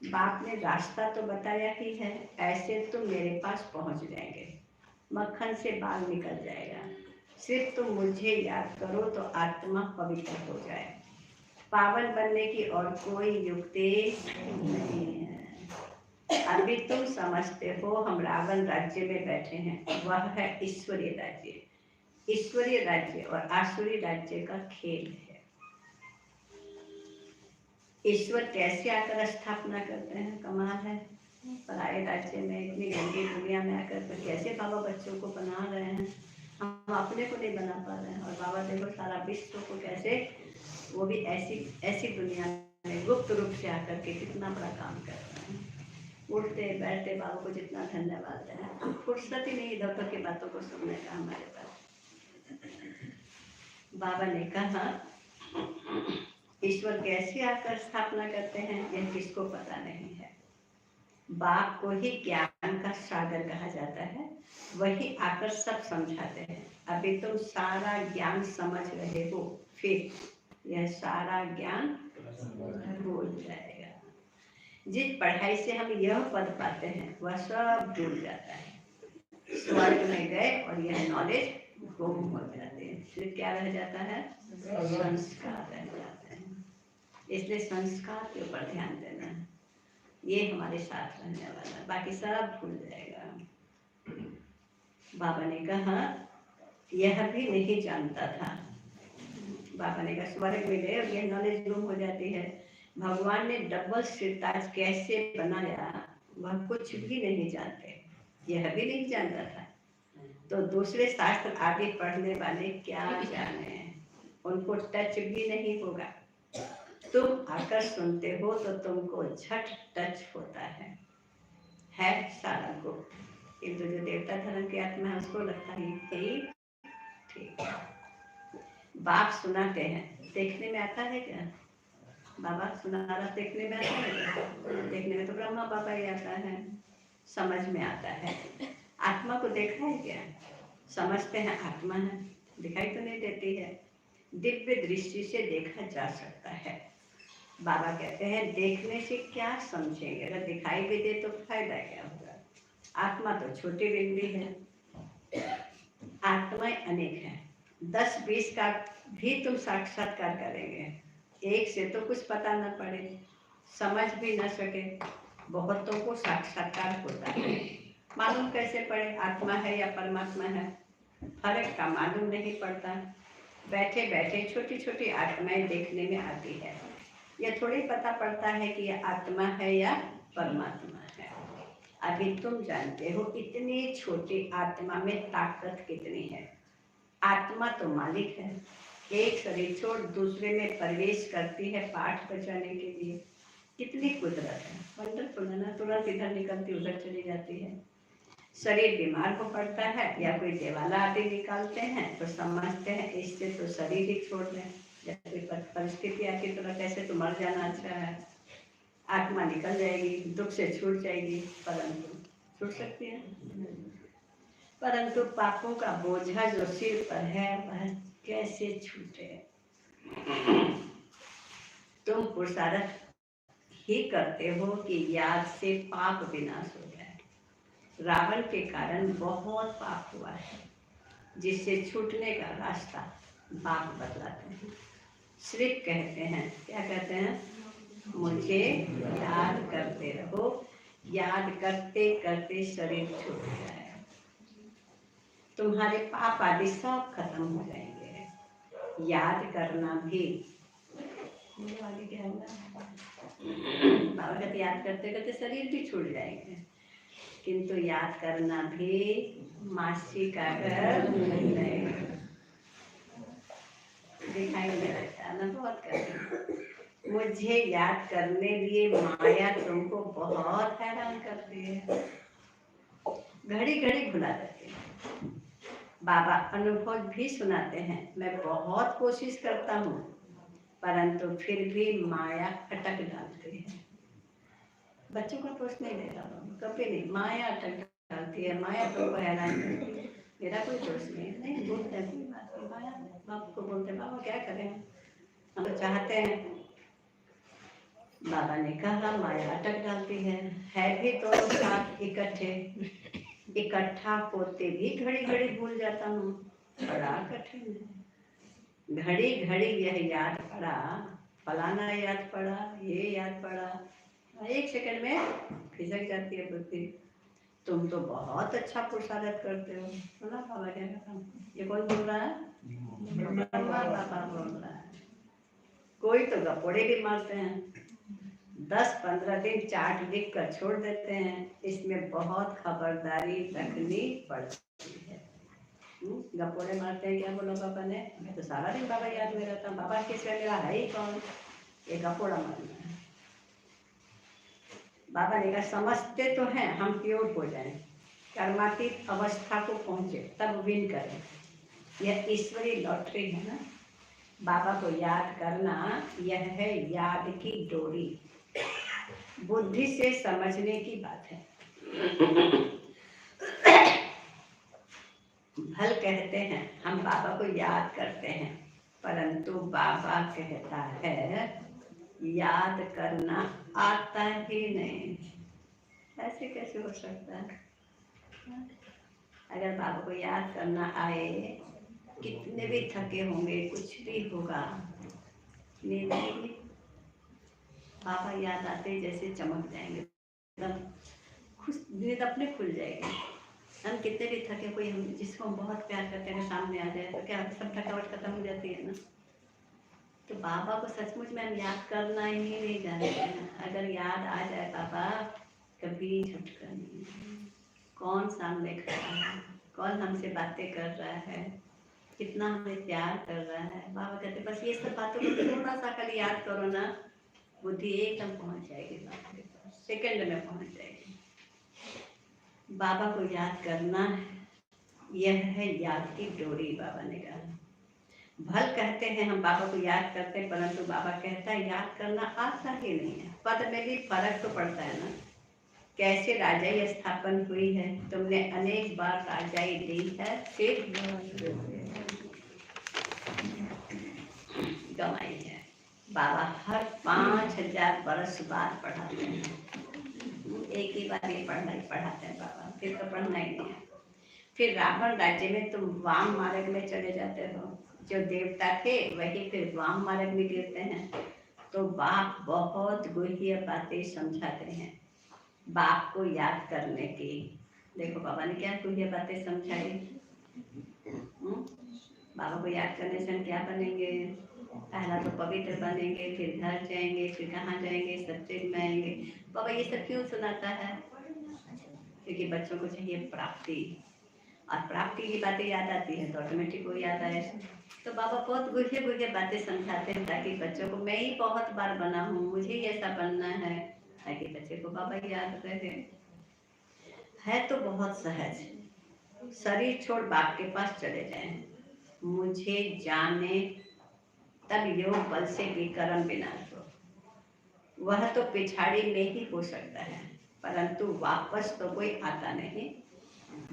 बाप ने रास्ता तो बताया ही है, ऐसे तो मेरे पास पहुंच जाएंगे, मक्खन से बाल निकल जाएगा। सिर्फ तुम मुझे याद करो तो आत्मा पवित्र हो जाए, पावन बनने की और कोई युक्ति नहीं है। अभी तुम समझते हो हम रावण राज्य में बैठे हैं, वह है ईश्वरीय राज्य। ईश्वरीय राज्य और आसुरी राज्य का खेल है। ईश्वर कैसे आकर स्थापना करते हैं, कमाल है। पराये राज्य में इतनी गंदी दुनिया में आकर तो कैसे बाबा बच्चों को बना रहे हैं, हम अपने को नहीं बना पा रहे हैं। और बाबा देखो सारा विश्व को कैसे, वो भी ऐसी दुनिया में गुप्त रूप से आकर के कितना बड़ा काम कर रहे हैं। उठते बैठते बाबा को जितना धन्यवाद है, फुर्सत ही नहीं इधर की बातों को सुनने का हमारे पास। बाबा ने कहा ईश्वर कैसे आकर स्थापना करते हैं यह किसको पता नहीं है। बाप को ही ज्ञान का सागर कहा जाता है, वही आकर सब समझाते हैं। अभी तुम सारा ज्ञान समझ रहे हो, फिर यह सारा ज्ञान भूल जाएगा। जिस पढ़ाई से हम यह पद पाते हैं वह सब भूल जाता है। स्वर्ग में गए और यह नॉलेज गुम हो जाते हैं, फिर क्या रह जाता है, संस्कार रह जाते हैं। इसलिए संस्कार के ऊपर ध्यान देना है, ये हमारे साथ रहने वाला है, बाकी सब भूल जाएगा। बाबा ने कहा यह भी नहीं जानता था। बाबा ने कहा स्वर्ग में गए और यह नॉलेज गुम हो जाती है। भगवान ने डबल सिरताज कैसे बनाया वह कुछ भी नहीं जानते, यह भी नहीं जानता था। तो दूसरे शास्त्र आगे पढ़ने वाले क्या जाने, उनको टच भी नहीं होगा। तुम आकर सुनते हो तो तुमको झट टच होता है सारा को। किंतु जो देवता धर्म की आत्मा है उसको लगता है ठीक है। बाप सुनाते हैं, देखने में आता है क्या, बाबा सुना रहा देखने में आता है क्या? देखने में तो ब्रह्मा बाबा ही आता है, समझ में आता है। आत्मा को देखा है क्या, समझते हैं आत्मा है, दिखाई तो नहीं देती है। दिव्य दृष्टि से देखा जा सकता है। बाबा कहते हैं देखने से क्या समझेंगे, अगर दिखाई भी दे तो फायदा क्या होगा। आत्मा तो छोटी बिंदी है, आत्माएं अनेक है। 10-20 का भी तुम साक्षात्कार करेंगे, एक से तो कुछ पता न पड़े, समझ भी न सके। बहुतों को साक्षात्कार होता है, मालूम कैसे पड़े आत्मा है या परमात्मा है? फर्क का मालूम नहीं पड़ता। बैठे बैठे छोटी छोटी आत्माएं देखने में आती है, यह थोड़ी पता पड़ता है कि यह आत्मा है या परमात्मा है। अभी तुम जानते हो इतनी छोटी आत्मा में ताकत कितनी है। आत्मा तो मालिक है, एक शरीर छोड़ दूसरे में प्रवेश करती है पाठ बचाने के लिए। कितनी कुदरत है, वंडरफुल है ना। तुरंत इधर निकलती उधर चली जाती है। शरीर बीमार को पड़ता है या कोई देवाला आदि निकालते हैं तो समझते हैं इससे तो शरीर ही छोड़ दें, जब कोई परिस्थिति आती तो कैसे तो मर जाना अच्छा है, आत्मा निकल जाएगी, दुख से छूट जाएगी। परंतु छूट सकती है, परंतु पापों का बोझा जो सिर पर है वह कैसे छूटे। तुम पुरुषार्थ ही करते हो कि याद से पाप विनाश हो जाए। रावण के कारण बहुत पाप हुआ है, जिससे छूटने का रास्ता बाप बतलाते हैं। सिर्फ कहते हैं, क्या कहते हैं? मुझे याद करते रहो, याद करते करते शरीर छूट जाए, तुम्हारे पाप आदि सब खत्म हो जाएंगे। याद करना भी आगे क्या होगा? बाबा कहते याद करते करते शरीर भी छूट जाएंगे, किंतु याद करना भी मासी का घर दिखाई दे रहा है ना। बहुत करते, मुझे याद करने लिए माया तुमको बहुत हैरान करती है, घड़ी घड़ी भुला देती है। बाबा अनुभव भी सुनाते हैं, मैं बहुत कोशिश करता हूँ परंतु फिर भी माया अटक डालती है। बच्चों का दोष नहीं देता, कभी नहीं, माया अटक डालती है, माया तुमको हैरान करती है। मेरा कोई दोष नहीं बोलते हैं, कोई बात नहीं। माया बाप को बोलते बाबा क्या करें, हम तो चाहते हैं। बाबा ने कहा माया अटक डालती है भी दोनों साथ इकट्ठे, इकट्ठा होते भी घड़ी घड़ी भूल जाता हूँ, बड़ा कठिन है। घड़ी घड़ी यह याद पड़ा, फलाना याद पड़ा, ये याद पड़ा, एक सेकंड में खिसक जाती है बुद्धि। तुम तो बहुत अच्छा पुरुषार्थ करते हो। सुना बाबा क्या कहता हूँ? ये कौन बोल रहा है? बाबा बोल रहा है। कोई तो गपोड़े भी मारते हैं, 10-15 दिन चार्ट लिख कर छोड़ देते हैं, इसमें बहुत खबरदारी रखनी पड़ती है। गपोड़े मारते हैं, क्या बोला पापा ने? मैं तो सारा दिन बाबा याद में रहता हूँ, बाबा किस में मेरा है ही कौन, ये गपोड़ा मारना है। बाबा ने कहा समझते तो हैं हम प्योर हो जाएं, कर्मातीत अवस्था को पहुंचे तब विन करें, यह ईश्वरीय लॉटरी है ना। बाबा को याद करना यह है याद की डोरी, बुद्धि से समझने की बात है। भल कहते हैं हम बाबा को याद करते हैं, परंतु बाबा कहता है याद करना आता ही नहीं। ऐसे कैसे हो सकता है? अगर बाबा को याद करना आए, कितने भी थके होंगे, कुछ भी होगा, नींद आएगी। बाबा याद आते जैसे चमक जाएंगे, एकदम खुश, नींद अपने खुल जाएगी। हम कितने भी थके, कोई हम जिसको हम बहुत प्यार करते हैं सामने आ जाए तो क्या सब थकावट खत्म हो जाती है ना। तो बाबा को सचमुच में हम याद करना ही नहीं जानते हैं। अगर याद आ जाए बाबा, कभी झटका नहीं, कौन सामने खड़ा है, कौन हमसे बातें कर रहा है, कितना हमें प्यार कर रहा है। बाबा कहते बस ये सब बातों को थोड़ा सा कल याद करो ना, बुद्धि एकदम पहुंच जाएगी बाबा के पास, सेकंड में पहुंच जाएगी। बाबा को याद करना यह है याद की डोरी। बाबा ने कहा भल कहते हैं हम बाबा को याद करते हैं, परंतु बाबा कहता है याद करना आता ही नहीं है। पद में भी फर्क तो पड़ता है ना। कैसे राजाई स्थापन हुई है, तुमने अनेक बार राजाई दी है, फिर गंवाई है। बाबा हर 5000 वर्ष बाद पढ़ाते हैं, एक ही बार ये पढ़ाते हैं बाबा, फिर तो पढ़ना ही नहीं है। फिर रावण राज्य में तुम वाम मार्ग में चले जाते हो, जो देवता थे वही फिर वाम मार्ग में गिरते हैं। तो बाप बहुत गुह्य बातें समझाते हैं बाप को याद करने की। देखो बाबा ने क्या कुछ बातें समझाई। बाबा को याद करने से हम क्या बनेंगे? पहला तो पवित्र बनेंगे, फिर घर जाएंगे, फिर कहाँ जाएंगे, सत्संग में आएंगे। बाबा ये सब क्यों सुनाता है? क्योंकि बच्चों को चाहिए प्राप्ति, और प्राप्ति की बातें याद आती है तो ऑटोमेटिक वो याद आए। तो बाबा बहुत गुझे गुझे बातें समझाते हैं ताकि बच्चों को, मैं ही बहुत बार बना हूँ, मुझे ही ऐसा बनना है, ताकि बच्चे को बाबा याद रहे। है तो बहुत सहज, शरीर छोड़ बाप के पास चले जाएं, मुझे जाने तब योग बल से विकर्म विनाश हो। वह तो पिछाड़ी में ही हो सकता है, परंतु वापस तो कोई आता नहीं।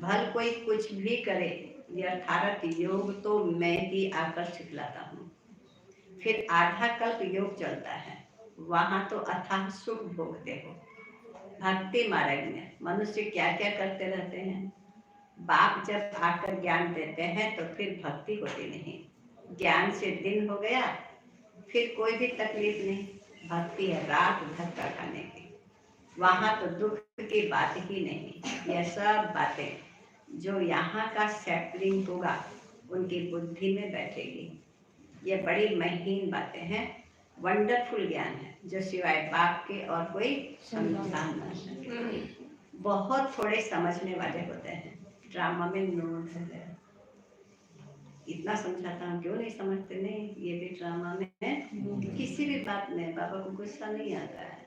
भल कोई कुछ भी करे, यथार्थ योग तो मैं ही आकर सिखलाता हूँ। फिर आधा कल्प योग चलता है, वहां तो अथाह सुख भोगते हो। भक्ति मार्ग में मनुष्य क्या क्या करते रहते हैं। बाप जब आकर ज्ञान देते हैं तो फिर भक्ति होती नहीं। ज्ञान से दिन हो गया, फिर कोई भी तकलीफ नहीं। भक्ति है रात भर का खाने की, वहां तो दुख की बात ही नहीं। यह सब बातें जो यहाँ का सैपलिंग होगा उनकी बुद्धि में बैठेगी। ये बड़ी महीन बातें हैं, वंडरफुल ज्ञान है जो सिवाय बाप के और कोई समझा न सके। बहुत थोड़े समझने वाले होते हैं, ड्रामा में नोट है। इतना समझाता हूँ क्यों नहीं समझते? नहीं, ये भी ड्रामा में है। किसी भी बात में बाबा को गुस्सा नहीं आता है,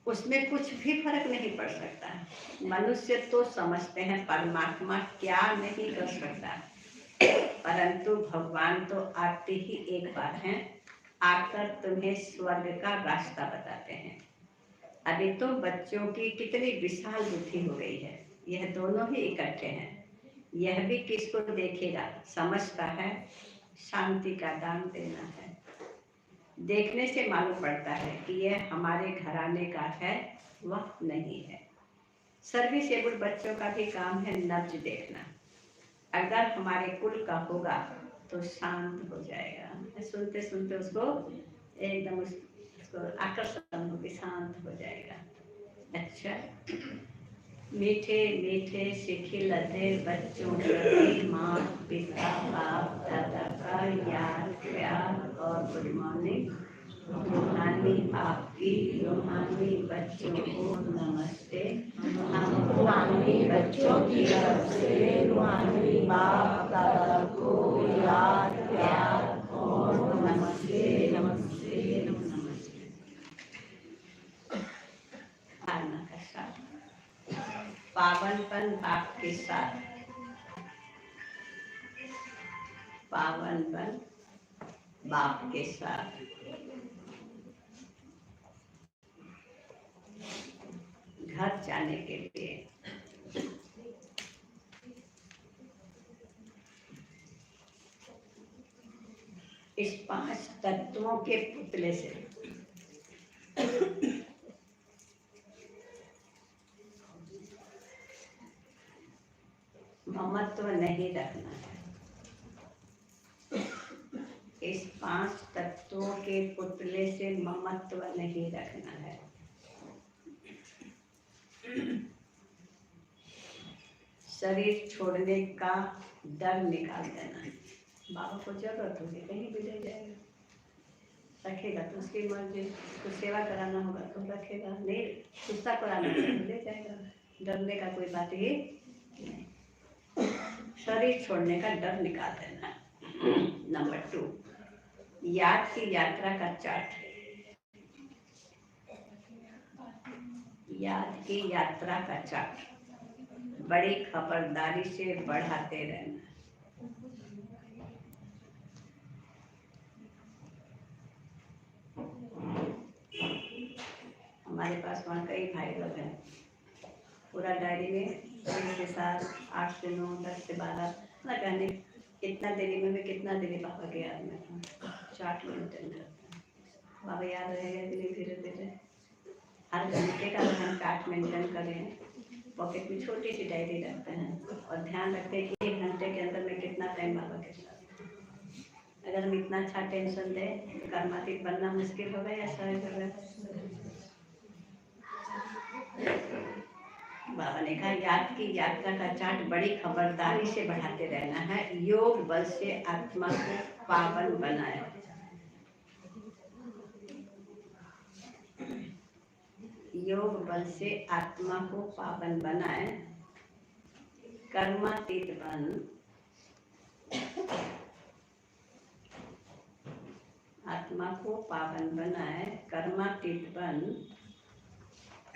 उसमें कुछ भी फर्क नहीं पड़ सकता। मनुष्य तो समझते हैं परमात्मा क्या नहीं कर सकता, परंतु भगवान तो आते ही एक बार हैं, आकर तुम्हें स्वर्ग का रास्ता बताते हैं। अभी तो बच्चों की कितनी विशाल बुद्धि हो गई है, यह दोनों ही इकट्ठे हैं। यह भी किसको देखेगा, समझता है शांति का दान देना है। देखने से मालूम पड़ता है कि यह हमारे घराने का है, वह नहीं है। सर्विस एबल बच्चों का भी काम है नब्ज देखना। अगर हमारे कुल का होगा तो शांत हो जाएगा। सुनते सुनते उसको एकदम उसको आकर्षण होकर शांत हो जाएगा। अच्छा, मीठे मीठे सिखिलते बच्चों प्रति माँ पिता बाप दादा का याद प्यार और गुड मॉर्निंग। रूहानी आपकी, रूहानी बच्चों को नमस्ते। हम रूहानी बच्चों की तरफ से रूहानी बाप दादा को याद प्यार और नमस्ते नमस्ते नमस्ते। धारणा का साथ, पावनपन बाप के साथ, पावनपन बाप के साथ। घर जाने के लिए इस 5 तत्वों के पुतले से ममत्व नहीं रखना है। इस 5 तत्वों के पुतले से ममत्व नहीं रखना है। शरीर छोड़ने का डर निकाल देना है। बाबा को जरूरत होगी कहीं भी ले जाएगा, रखेगा तो उसकी मर्जी। कुछ सेवा कराना होगा तो रखेगा, नहीं गुस्सा कराना होगा तो ले जाएगा। डरने का कोई बात ही नहीं। शरीर छोड़ने का डर निकाल देना। नंबर 2, याद की यात्रा का चार्ट। याद की यात्रा का चार्ट बड़ी खबरदारी से बढ़ाते रहना। हमारे पास वहाँ कई भाई लोग हैं, पूरा डायरी में 1 से 7, 8 से 9, 10 से 12 ना कहने कितना देरी में मैं कितना देरी बाबा के याद में था। चार्ट मेंटेन करते हैं। बाबा याद रहेगा कि नहीं धीरे धीरे। हर घंटे का हम चार्ट मेंटेन करें, पॉकेट में छोटी सी डायरी रखते हैं और ध्यान रखते हैं कि 1 घंटे के अंदर में कितना टाइम बाबा के साथ। अगर हम इतना अच्छा टेंशन दें तो कर्मातीत बनना मुश्किल होगा या सहज होगा? बाबा ने बनेगा। याद की यात्रा का चार्ट बड़ी खबरदारी से बढ़ाते रहना है। योग बल से आत्मा को पावन बनाए। योग बल से आत्मा को पावन बनाए, कर्मातीत बन आत्मा को पावन बनाए, कर्मातीत बन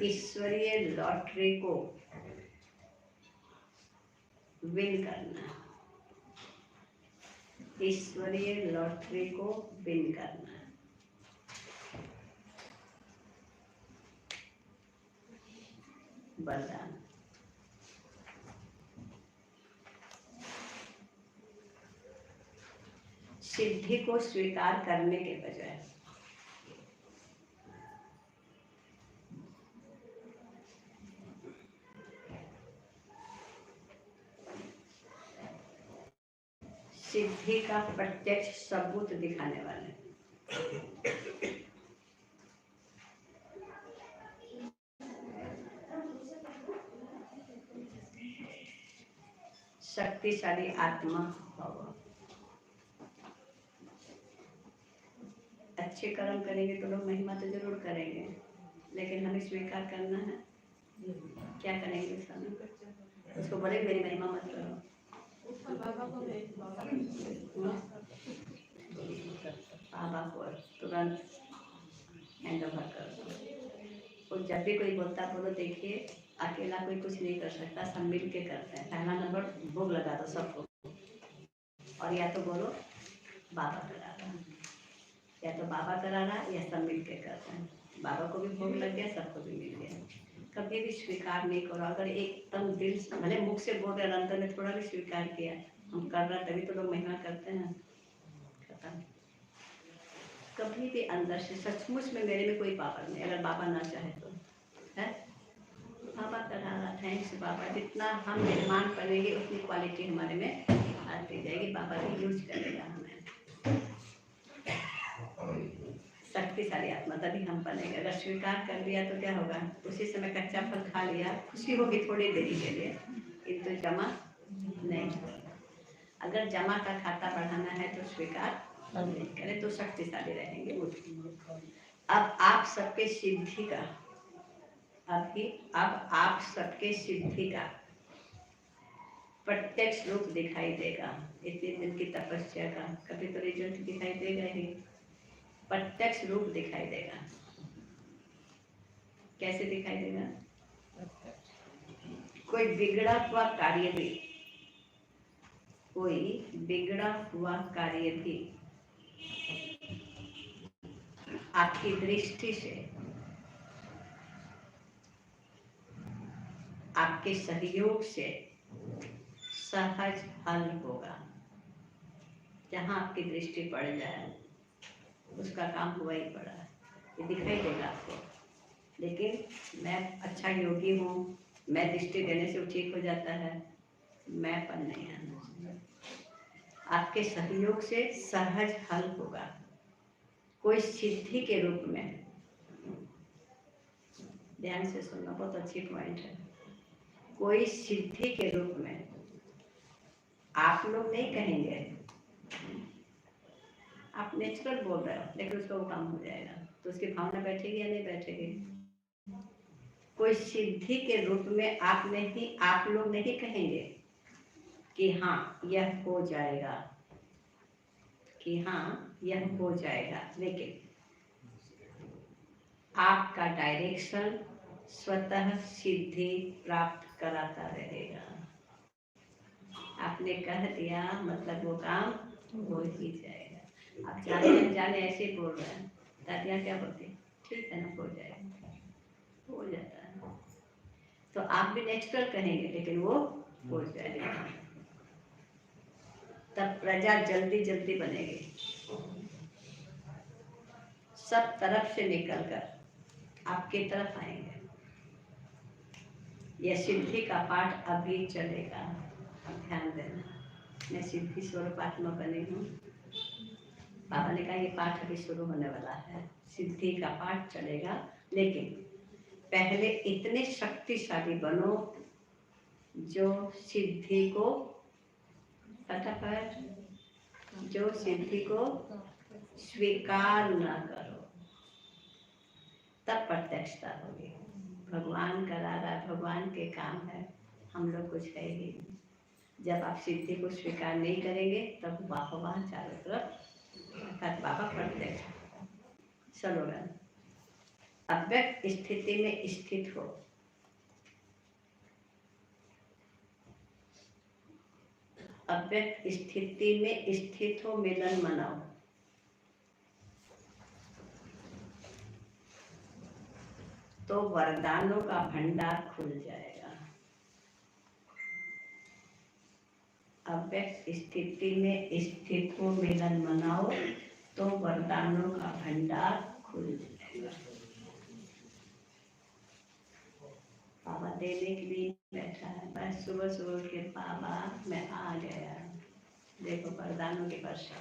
ईश्वरीय लॉटरी को विन करना। ईश्वरीय लॉटरी को विन करना। वरदान। सिद्धि को स्वीकार करने के बजाय सिद्धि का प्रत्यक्ष सबूत दिखाने वाले। शक्तिशाली आत्मा भव। अच्छे कर्म करेंगे तो लोग महिमा तो जरूर करेंगे, लेकिन हमें स्वीकार करना है। क्या करेंगे समय? उसको बोले मेरी महिमा मत करो। बाबा को तुरंत हैंड ओवर कर दो। और जब भी कोई बोलता बोलो, देखिए अकेला कोई कुछ नहीं कर सकता, सब मिल के करते हैं। पहला नंबर भोग लगा दो सबको, और या तो बोलो बाबा करा रहा, या तो बाबा करा रहा, या सब मिल के करते हैं। बाबा को भी भोग लग गया, सबको भी मिल गया। कभी भी स्वीकार नहीं करो। अगर एकदम दिल से, भले मुख से बोल रहे, अंतर में थोड़ा भी स्वीकार किया, हम कर रहे तभी तो लोग महिमा करते हैं। खत्म। कभी भी अंदर से सचमुच में मेरे में कोई पावर नहीं, अगर बाबा ना चाहे तो है। बाबा करा रहा, थैंक्स बाबा। जितना हम निर्माण करेंगे उतनी क्वालिटी हमारे में आती जाएगी। बाबा भी यूज करेगा हमें। शक्तिशाली आत्मा तभी हम बनेंगे। अगर स्वीकार कर लिया तो क्या होगा? उसी समय कच्चा फल खा लिया, खुशी होगी थोड़ी देरी के लिए, किंतु जमा नहीं होगा। अगर जमा का खाता बढ़ाना है तो स्वीकार नहीं करें तो शक्तिशाली रहेंगे। अब आप सबके सिद्धि का अब आप सबके सिद्धि का प्रत्यक्ष रूप दिखाई देगा। इतने दिन की तपस्या का कभी तो रिजल्ट दिखाई देगा ही, प्रत्यक्ष रूप दिखाई देगा। कैसे दिखाई देगा? कोई बिगड़ा हुआ कार्य भी आपकी दृष्टि से, आपके सहयोग से सहज हल होगा। जहाँ आपकी दृष्टि पड़ जाए उसका काम हुआ ही पड़ा है, ये दिखाई देगा आपको। लेकिन मैं अच्छा योगी हूँ, मैं दृष्टि देने से वो ठीक हो जाता है, मैं पर नहीं आना चाहिए। आपके सहयोग से सहज हल होगा। कोई सिद्धि के रूप में, ध्यान से सुनना, बहुत अच्छी पॉइंट है। कोई सिद्धि के रूप में आप लोग नहीं कहेंगे, आप नेचुरल बोल रहे हो, लेकिन उसका वो काम हो जाएगा तो उसकी भावना बैठेगी या नहीं बैठेगी? कोई सिद्धि के रूप में आप लोग नहीं कहेंगे कि हाँ यह हो जाएगा, कि हाँ यह हो जाएगा, लेकिन आपका डायरेक्शन स्वतः सिद्धि प्राप्त कराता रहेगा। आपने कह दिया मतलब वो काम हो ही जाएगा। आप जाने ऐसे बोल रहे हैं, दादियाँ क्या बोलती, ठीक है ना, हो जाएगा, हो जाता है। तो आप भी नेचुरल कहेंगे, लेकिन वो हो जाएगा। तब प्रजा जल्दी जल्दी बनेगी, सब तरफ से निकलकर आपके तरफ आएंगे। यह सिद्धि का पाठ अभी चलेगा, अब ध्यान देना। मैं सिद्धि स्वरूप आत्मा बनी हूँ। बाबा ने कहा ये पाठ अभी शुरू होने वाला है, सिद्धि का पाठ चलेगा, लेकिन पहले इतने शक्तिशाली बनो जो सिद्धि को फटाफट, जो सिद्धि को स्वीकार न करो, तब प्रत्यक्षता होगी। भगवान करा रहा, भगवान के काम है, हम लोग कुछ है ही नहीं। जब आप सिद्धि को स्वीकार नहीं करेंगे तब बाबा चारों तरफ अर्थात बाबा प्रत्यक्ष। स्लोगन, अव्यक्त स्थिति में स्थित हो, अव्यक्त स्थिति में स्थित हो, मिलन मनाओ। तो वरदानों का भंडार खुल जाएगा। अव्यक्त स्थिति में स्थित हो, मिलन मनाओ, तो वरदानों का भंडार खुल जाएगा। बाबा देने के लिए बैठा है, बस सुबह सुबह उठ के बाबा मैं आ गया, देखो वरदानों की वर्षा।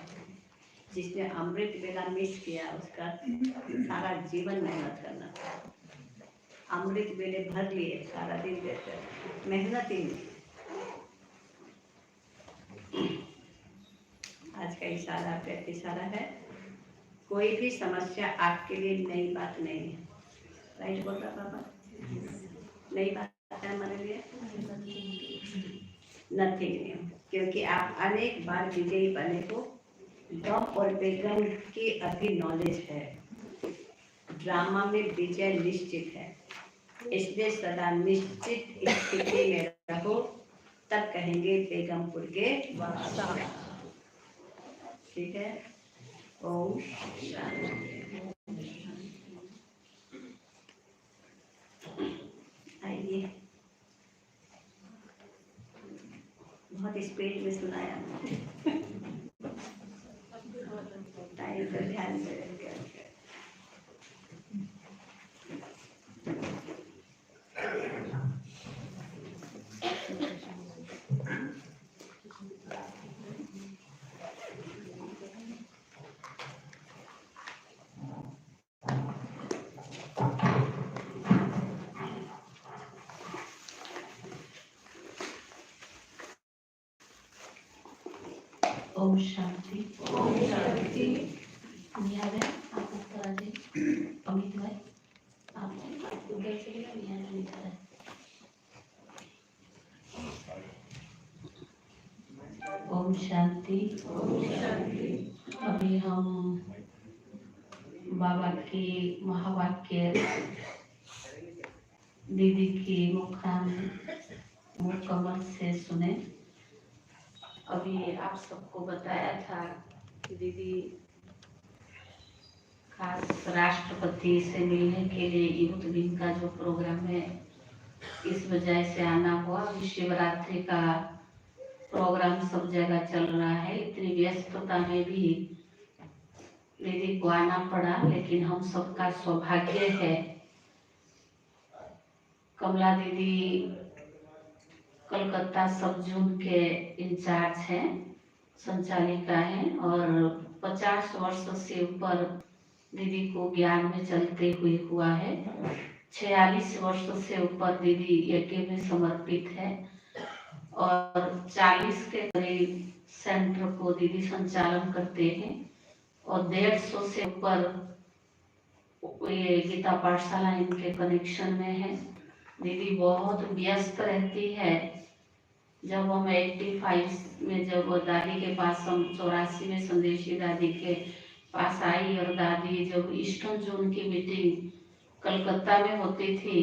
जिसने अमृत वेला मिस किया उसका सारा जीवन मेहनत करना था। अमृत वेले भर लिए, सारा दिन देते, मेहनत ही नहीं। आज का इशारा अव्यक्त इशारा है। कोई भी समस्या आपके लिए नई बात नहीं है। राइट बोल रहा बाबा? नई बात है हमारे लिए, नथिंग न्यू, क्योंकि आप अनेक बार विजयी बने हो। गम और बेगम की अभी नॉलेज है, ड्रामा में विजय निश्चित है, इसलिए सदा निश्चित स्थिति में रहो, तब कहेंगे बेगमपुर के वासी। ठीक है, ओम शांति। आइए, बहुत स्पीड में सुनाया, टाइम पर ध्यान से। ओम शांति। ओम शांति। याद है आप ऊपर आ जाइए, अमित भाई आप उधर से यहाँ अमित है। ओम शांति। ओम शांति। अभी हम बाबा की महावाक्य दीदी की मुकम्मल से सुने। अभी आप सबको बताया था कि दीदी खास राष्ट्रपति से मिलने के लिए यूथ विंग का जो प्रोग्राम है, इस वजह से आना हुआ। शिवरात्रि का प्रोग्राम सब जगह चल रहा है, इतनी व्यस्तता में भी दीदी को आना पड़ा, लेकिन हम सबका सौभाग्य है। कमला दीदी कलकत्ता सब जोन के इंचार्ज हैं, संचालिका हैं, और 50 वर्ष से ऊपर दीदी को ज्ञान में चलते हुए हुआ है। 46 वर्ष से ऊपर दीदी यज्ञ में समर्पित है और 40 के करीब सेंटर को दीदी संचालन करते हैं और 150 से ऊपर ये गीता पाठशाला इनके कनेक्शन में है। दीदी बहुत व्यस्त रहती है। जब हम 85 में जब दादी के पास, हम 84 में संदेशी दादी के पास आई और दादी जब ईस्टर्न जोन की मीटिंग कलकत्ता में होती थी,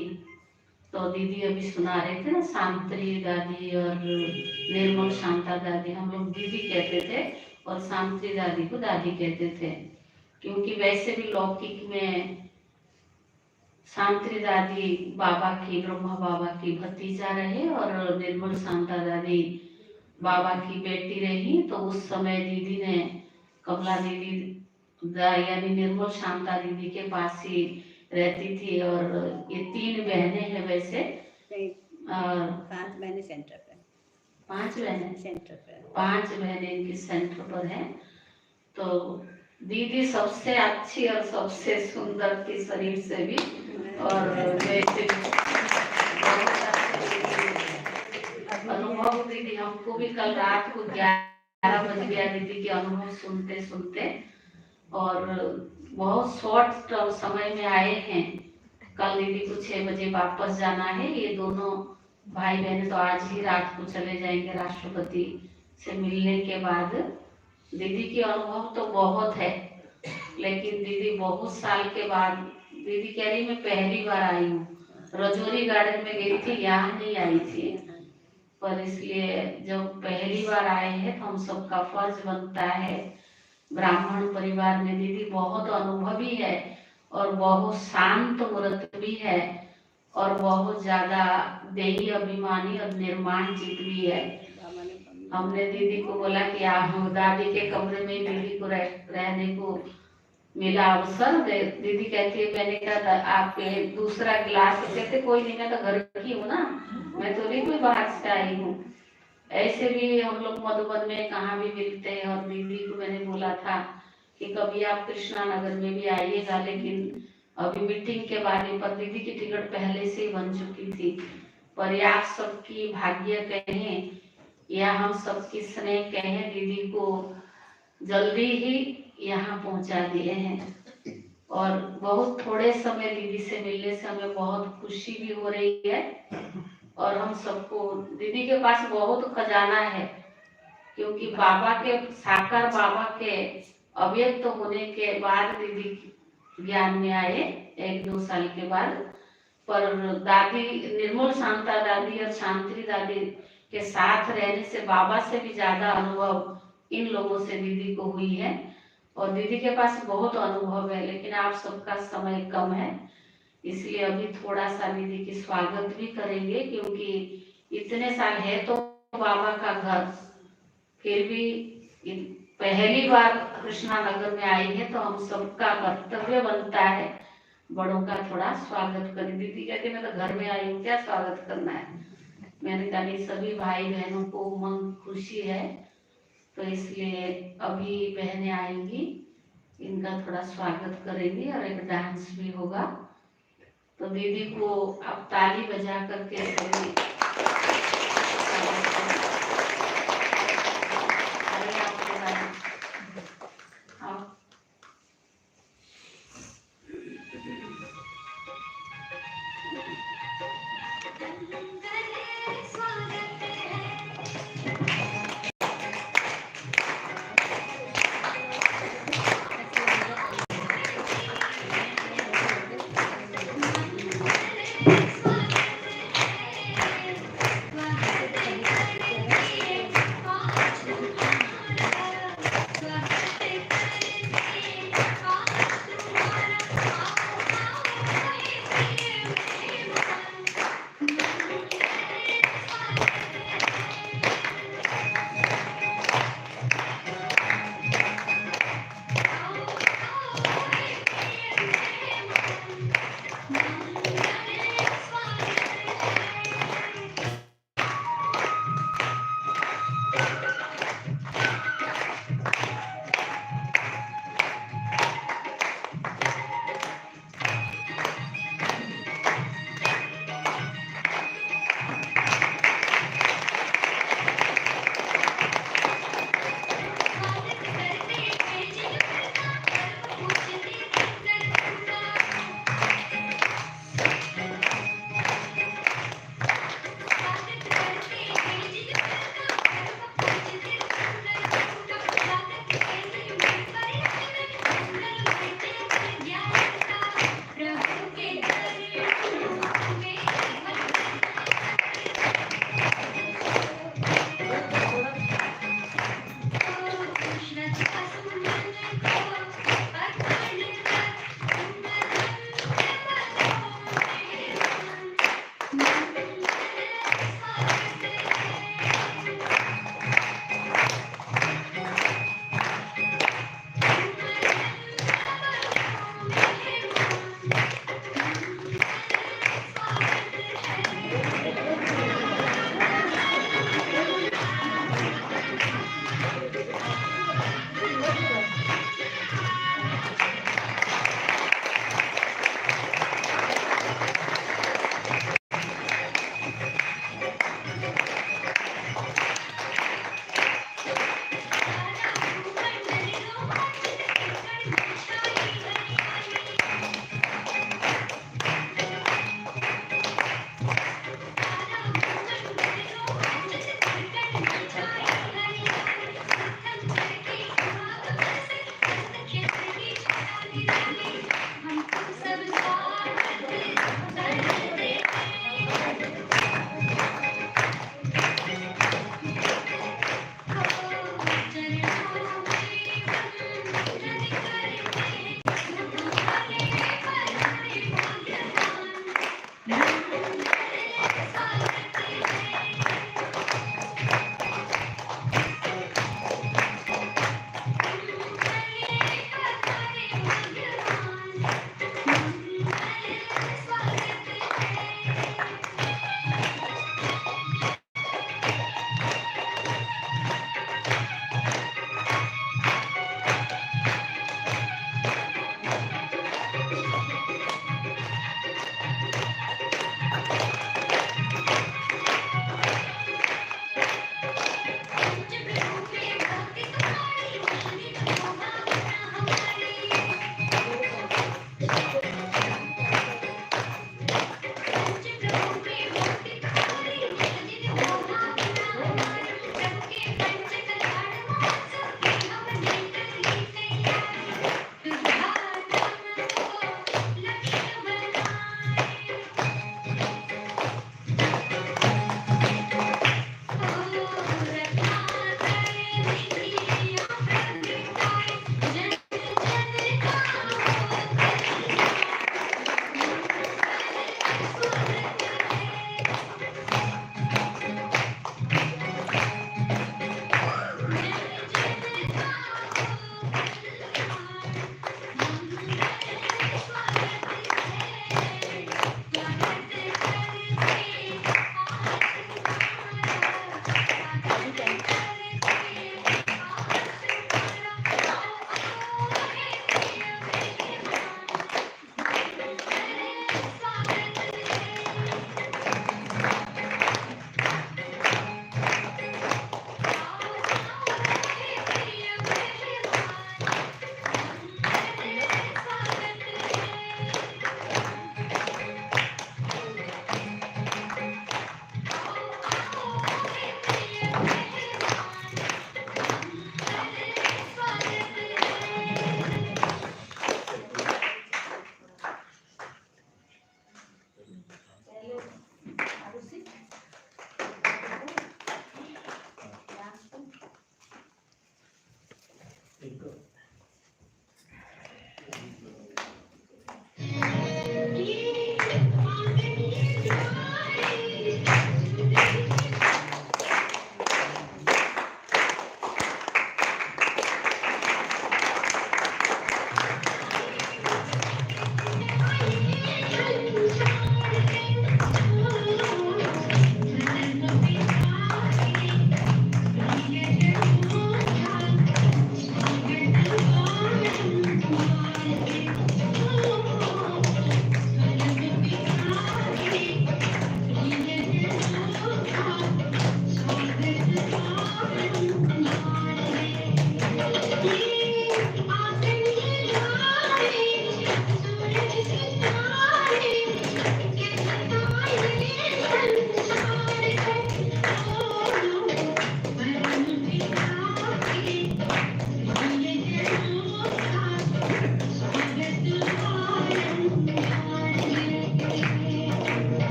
तो दीदी अभी सुना रहे थे ना, शांति दादी और निर्मल शांता दादी, हम लोग दीदी कहते थे और शांति दादी को दादी कहते थे, क्योंकि वैसे भी लौकिक में शांति दादी बाबा की, ब्रह्मा बाबा की भतीजा रहे और निर्मल शांता दादी बाबा की बेटी रही। तो उस समय दीदी ने कमला दीदी यानी निर्मल शांता दीदी के पास ही रहती थी। और ये 3 बहनें हैं वैसे, 5 बहनें सेंटर पे, 5 बहनें सेंटर पे, 5 बहनें इनकी सेंटर पर हैं। तो दीदी सबसे अच्छी और सबसे सुंदर थी शरीर से भी, और वैसे अनुभव दीदी, हमको भी कल रात को 11 बज गया दीदी के अनुभव सुनते सुनते, और बहुत शॉर्ट समय में आए हैं। कल दीदी को 6 बजे वापस जाना है। ये दोनों भाई बहन तो आज ही रात को चले जाएंगे राष्ट्रपति से मिलने के बाद। दीदी के अनुभव तो बहुत है, लेकिन दीदी बहुत साल के बाद, दीदी कह रही मैं पहली बार आई हूँ, रजौरी गार्डन में गई थी, यहाँ नहीं आई थी। पर इसलिए जब पहली बार आए हैं तो हम सबका फर्ज बनता है। ब्राह्मण परिवार में दीदी बहुत अनुभवी है और बहुत शांत व्रत भी है और बहुत ज्यादा देही अभिमानी और निर्माण चित भी है। हमने दीदी को बोला कि आप दादी के कमरे में दीदी को रहने को मिला अवसर। दीदी कहती है, मैंने कहा आप दूसरा गिलास, कहते कोई नहीं, मैं तो घर की हूँ ना, मैं तो नहीं कोई बाहर से आई हूँ। ऐसे भी हम लोग मधुबन में कहाँ भी मिलते हैं। और दीदी को मैंने बोला था कि कभी आप कृष्णा नगर में भी आइएगा, लेकिन अभी मीटिंग के बारे पर दीदी की टिकट पहले से ही बन चुकी थी। पर आप सबकी भाग्य कहें या हम सबकी स्नेह कहें, दीदी को जल्दी ही यहाँ पहुँचा दिए हैं। और बहुत थोड़े समय दीदी से मिलने से हमें बहुत खुशी भी हो रही है। और हम सबको दीदी के पास बहुत खजाना है, क्योंकि बाबा के साकार बाबा के अव्यक्त होने के बाद दीदी ज्ञान में आए 1-2 साल के बाद। पर दादी निर्मल शांता दादी और शांति दादी के साथ रहने से बाबा से भी ज्यादा अनुभव इन लोगों से दीदी को हुई है। और दीदी के पास बहुत अनुभव है, लेकिन आप सबका समय कम है, इसलिए अभी थोड़ा सा दीदी की स्वागत भी करेंगे, क्योंकि इतने साल है तो बाबा का घर, फिर भी पहली बार कृष्णा नगर में आई है तो हम सबका कर्तव्य बनता है बड़ों का थोड़ा स्वागत करें। दीदी कहते मैं तो घर में आई हूँ, क्या स्वागत करना है। मैंने कहा नहीं, सभी भाई बहनों को उमंग खुशी है, तो इसलिए अभी बहनें आएंगी, इनका थोड़ा स्वागत करेंगे और एक डांस भी होगा। तो दीदी को आप ताली बजा करके सभी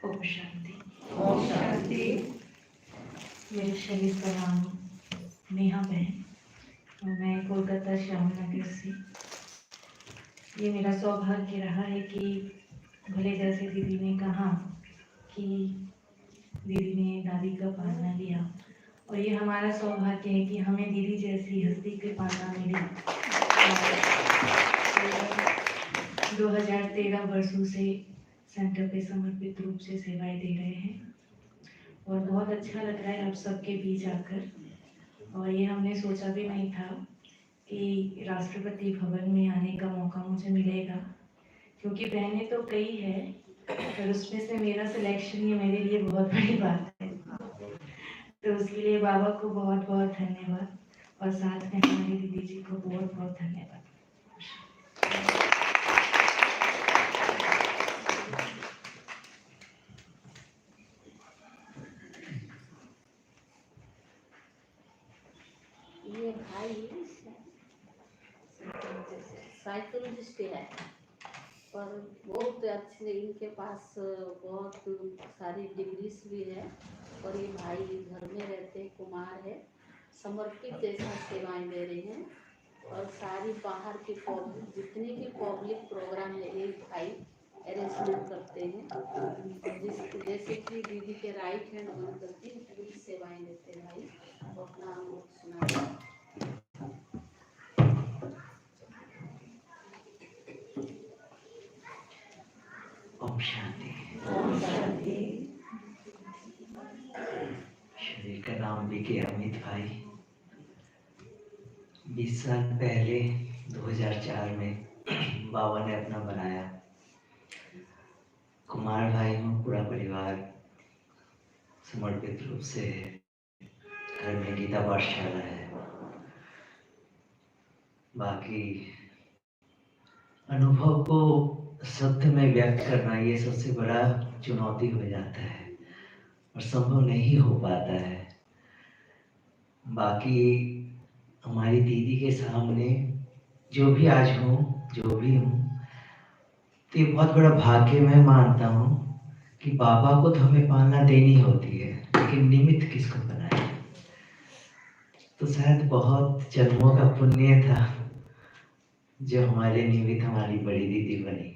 ओम शांति। ओम शांति। मेरे शरीर का नाम नेहा बहन और मैं कोलकाता श्यामनगर से। ये मेरा सौभाग्य रहा है कि भले जैसे दीदी ने कहा कि दीदी ने दादी का पालना लिया और ये हमारा सौभाग्य है कि हमें दीदी जैसी हस्ती की पालना मिली। 2013 वर्षों से सेंटर पे समर्पित रूप से सेवाएं दे रहे हैं और बहुत अच्छा लग रहा है आप सबके बीच आकर। और ये हमने सोचा भी नहीं था कि राष्ट्रपति भवन में आने का मौका मुझे मिलेगा, क्योंकि बहनें तो कई है पर उसमें से मेरा सिलेक्शन ये मेरे लिए बहुत बड़ी बात है। तो उसके लिए बाबा को बहुत बहुत धन्यवाद और साथ में हमारी दीदी जी को बहुत बहुत धन्यवाद। ये भाई साइकोलॉजिस्ट है पर बहुत अच्छे, इनके पास बहुत सारी डिग्रीज भी है और ये भाई घर में रहते कुमार है, समर्पित जैसा सेवाएं दे रहे हैं और सारी बाहर की जितने भी पब्लिक प्रोग्राम है ये भाई अरेंजमेंट करते हैं। जैसे कि दीदी के राइट हैंड बन करके पूरी सेवाएं देते हैं भाई। और अपना अनुभव सुना। ओम शांति। ओम शांति। शरीर का नाम बीके अमित भाई। 20 साल पहले 2004 में बाबा ने अपना बनाया। कुमार भाई में पूरा परिवार समर्पित रूप से घर में गीता पाठशाला है। बाकी अनुभव को शब्द में व्यक्त करना ये सबसे बड़ा चुनौती हो जाता है और संभव नहीं हो पाता है। बाकी हमारी दीदी के सामने जो भी आज हूँ, जो भी हूँ, तो ये बहुत बड़ा भाग्य मैं मानता हूँ कि बाबा को तो हमें पालना देनी होती है, लेकिन निमित्त किसको बनाए। तो शायद बहुत जन्मों का पुण्य था जो हमारे निमित्त हमारी बड़ी दीदी बनी।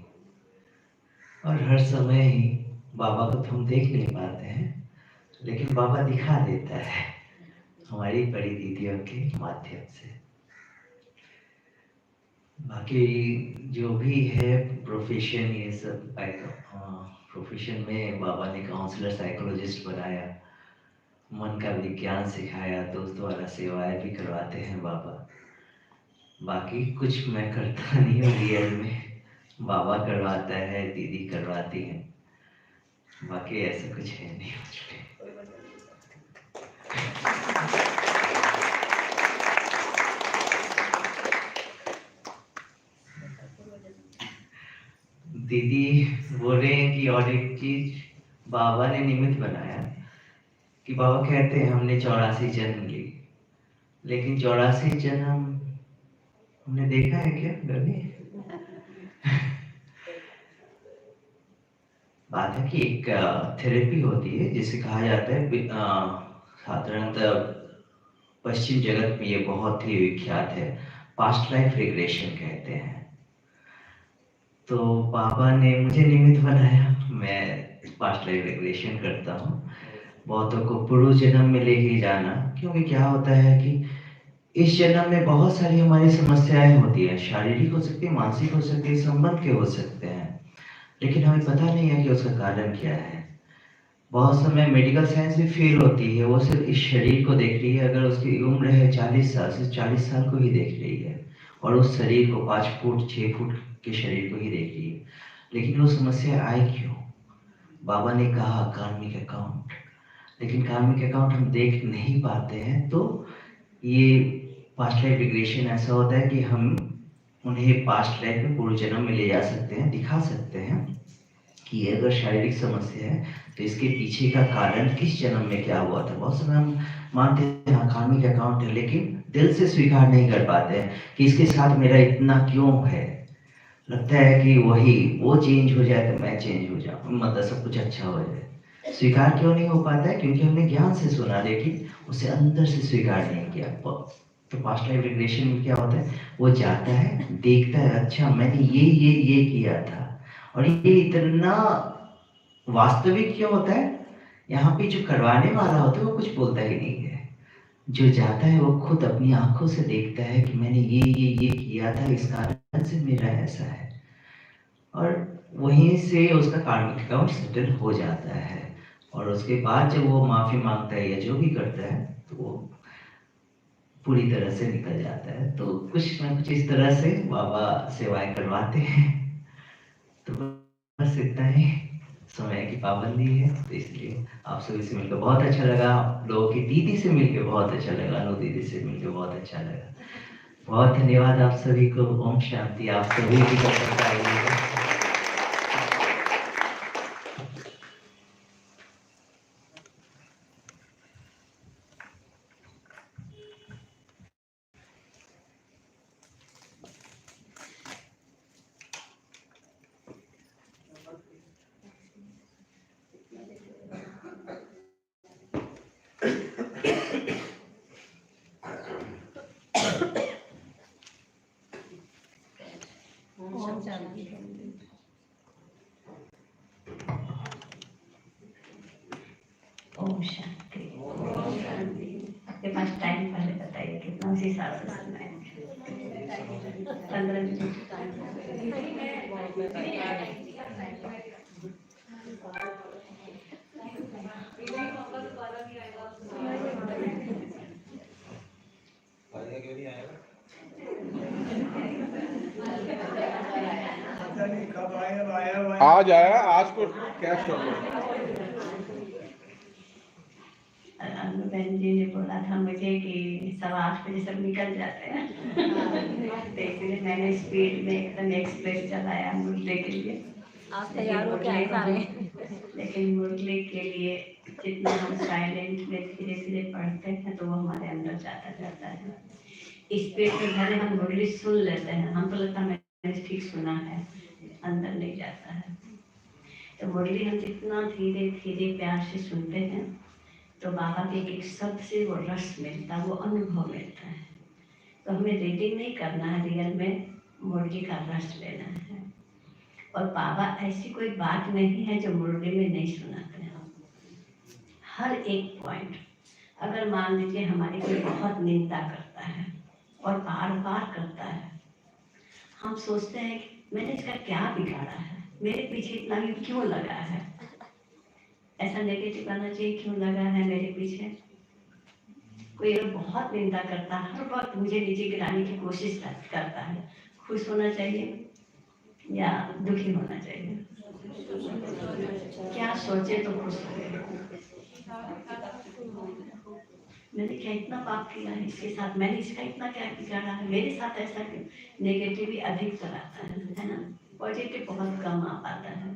और हर समय ही बाबा को तो हम देख नहीं पाते हैं, लेकिन बाबा दिखा देता है हमारी बड़ी दीदियों के माध्यम से। बाकी जो भी है प्रोफेशन ये सब प्रोफेशन में बाबा ने काउंसलर साइकोलॉजिस्ट बनाया, मन का विज्ञान सिखाया, दोस्तों वाला सेवाएं भी करवाते हैं बाबा। बाकी कुछ मैं करता नहीं हूँ रियल में, बाबा करवाता है, दीदी करवाती है, बाकी ऐसा कुछ है नहीं मुझ पे। दीदी बोल रहे हैं कि और एक चीज बाबा ने निमित्त बनाया कि बाबा कहते हैं हमने 84 जन्म ली, लेकिन 84 जन्म हमने देखा है क्या कभी? बात है कि एक थेरेपी होती है जिसे कहा जाता है, साधारणतः पश्चिम जगत में ये बहुत ही विख्यात है, पास्ट लाइफ रिग्रेशन कहते हैं। तो बाबा ने मुझे निमित्त बनाया, मैं पास्ट लाइफ रिग्रेशन करता हूँ, बहुतों को पूर्व जन्म में लेके जाना, क्योंकि क्या होता है कि इस जन्म में बहुत सारी हमारी समस्याएं होती है, शारीरिक हो सकती है, मानसिक हो सकती है, संबंध के हो सकते हैं, लेकिन हमें पता नहीं है कि उसका कारण क्या है। बहुत समय मेडिकल साइंस भी फेल होती है, वो सिर्फ इस शरीर को देख रही है, अगर उसकी उम्र है 40 साल से 40 साल को ही देख रही है, और उस शरीर को 5 फुट 6 फुट के शरीर को ही देख रही है। लेकिन वो समस्या आई क्यों? बाबा ने कहा कार्मिक अकाउंट, लेकिन कार्मिक अकाउंट हम देख नहीं पाते हैं। तो ये पास्ट लाइफ रिग्रेशन ऐसा होता है कि हम उन्हें पास्ट लाइफ में पूर्व जन्म में ले जा सकते हैं, दिखा सकते हैं कि ये अगर शारीरिक समस्या है तो इसके पीछे का कारण किस जन्म में क्या हुआ था। बहुत समय हम मानते हैं हाँ कार्मिक अकाउंट है, लेकिन दिल से स्वीकार नहीं कर पाते हैं कि इसके साथ मेरा इतना क्यों है। लगता है कि वही वो चेंज हो जाए तो मैं चेंज हो जाऊँ, मतलब सब कुछ अच्छा हो जाए। स्वीकार क्यों नहीं हो पाता है? क्योंकि हमने ज्ञान से सुना, लेकिन उसे अंदर से स्वीकार नहीं किया। तो पास्ट लाइफ रिग्रेशन में क्या होता है, वो जाता है, देखता है, अच्छा मैंने ये किया था, और ये इतना वास्तविक क्यों होता है? यहाँ पे जो करवाने वाला होता है वो कुछ बोलता ही नहीं है, जो जाता है वो खुद अपनी आंखों से देखता है कि मैंने ये किया था, इस कारण से मेरा ऐसा है, और वहीं से उसका कार्मिक अकाउंट सेटल हो जाता है। और उसके बाद जब वो माफी मांगता है या जो भी करता है तो वो पूरी तरह से निकल जाता है। तो कुछ ना कुछ इस तरह से बाबा सेवाएं करवाते हैं। तो बस इतना ही, समय की पाबंदी है, तो इसलिए आप सभी से मिलकर बहुत अच्छा लगा, आप लोगों की दीदी से मिलकर बहुत अच्छा लगा, अनु दीदी से मिलकर बहुत अच्छा लगा। बहुत धन्यवाद आप सभी को। ओम शांति। आप सभी की प्रसन्नता आइएगा। ओम शांति। आपके पास टाइम पहले बताइए कितना, उसी हिसाब से सुनना है। 15 मिनट। आज आया, आज को कैश कर लो। अनु बहन जी ने बोला था मुझे कि 8:15 बजे सब निकल जाते हैं। तो इसलिए मैंने स्पीड में एकदम एक्सप्रेस चलाया मुरली के लिए। आप तैयार हो क्या सारे? लेकिन मुरली के लिए जितना हम साइलेंट में धीरे धीरे पढ़ते हैं तो वो हमारे अंदर जाता जाता है। स्पीड में भले हम मुरली सुन लेते हैं, हमको लगता है मैंने ठीक सुना है, अंदर नहीं जाता है। तो मुरली हम जितना धीरे धीरे प्यार से सुनते हैं तो बाबा के एक शब्द से वो रस मिलता है, वो अनुभव मिलता है। तो हमें रीडिंग नहीं करना है, रियल में मुरली का रस लेना है। और बाबा ऐसी कोई बात नहीं है जो मुरली में नहीं सुनाते हैं। हर एक पॉइंट, अगर मान लीजिए हमारी कोई बहुत निंदा करता है और बार बार करता है, हम सोचते हैं कि मैंने इसका क्या बिगाड़ा है, मेरे पीछे इतना भी क्यों लगा है, ऐसा नेगेटिव एनर्जी क्यों लगा है मेरे पीछे? कोई अगर बहुत निंदा करता है, हर वक्त मुझे नीचे गिराने की कोशिश करता है, खुश होना चाहिए या दुखी होना चाहिए? क्या सोचे तो खुश हो? मैंने क्या इतना पाप किया है इसके साथ, मैंने इसका इतना क्या बिगाड़ा है, मेरे साथ ऐसा क्यों? नेगेटिव अधिक कराता है ना, पॉजिटिव बहुत कम आ पाता है,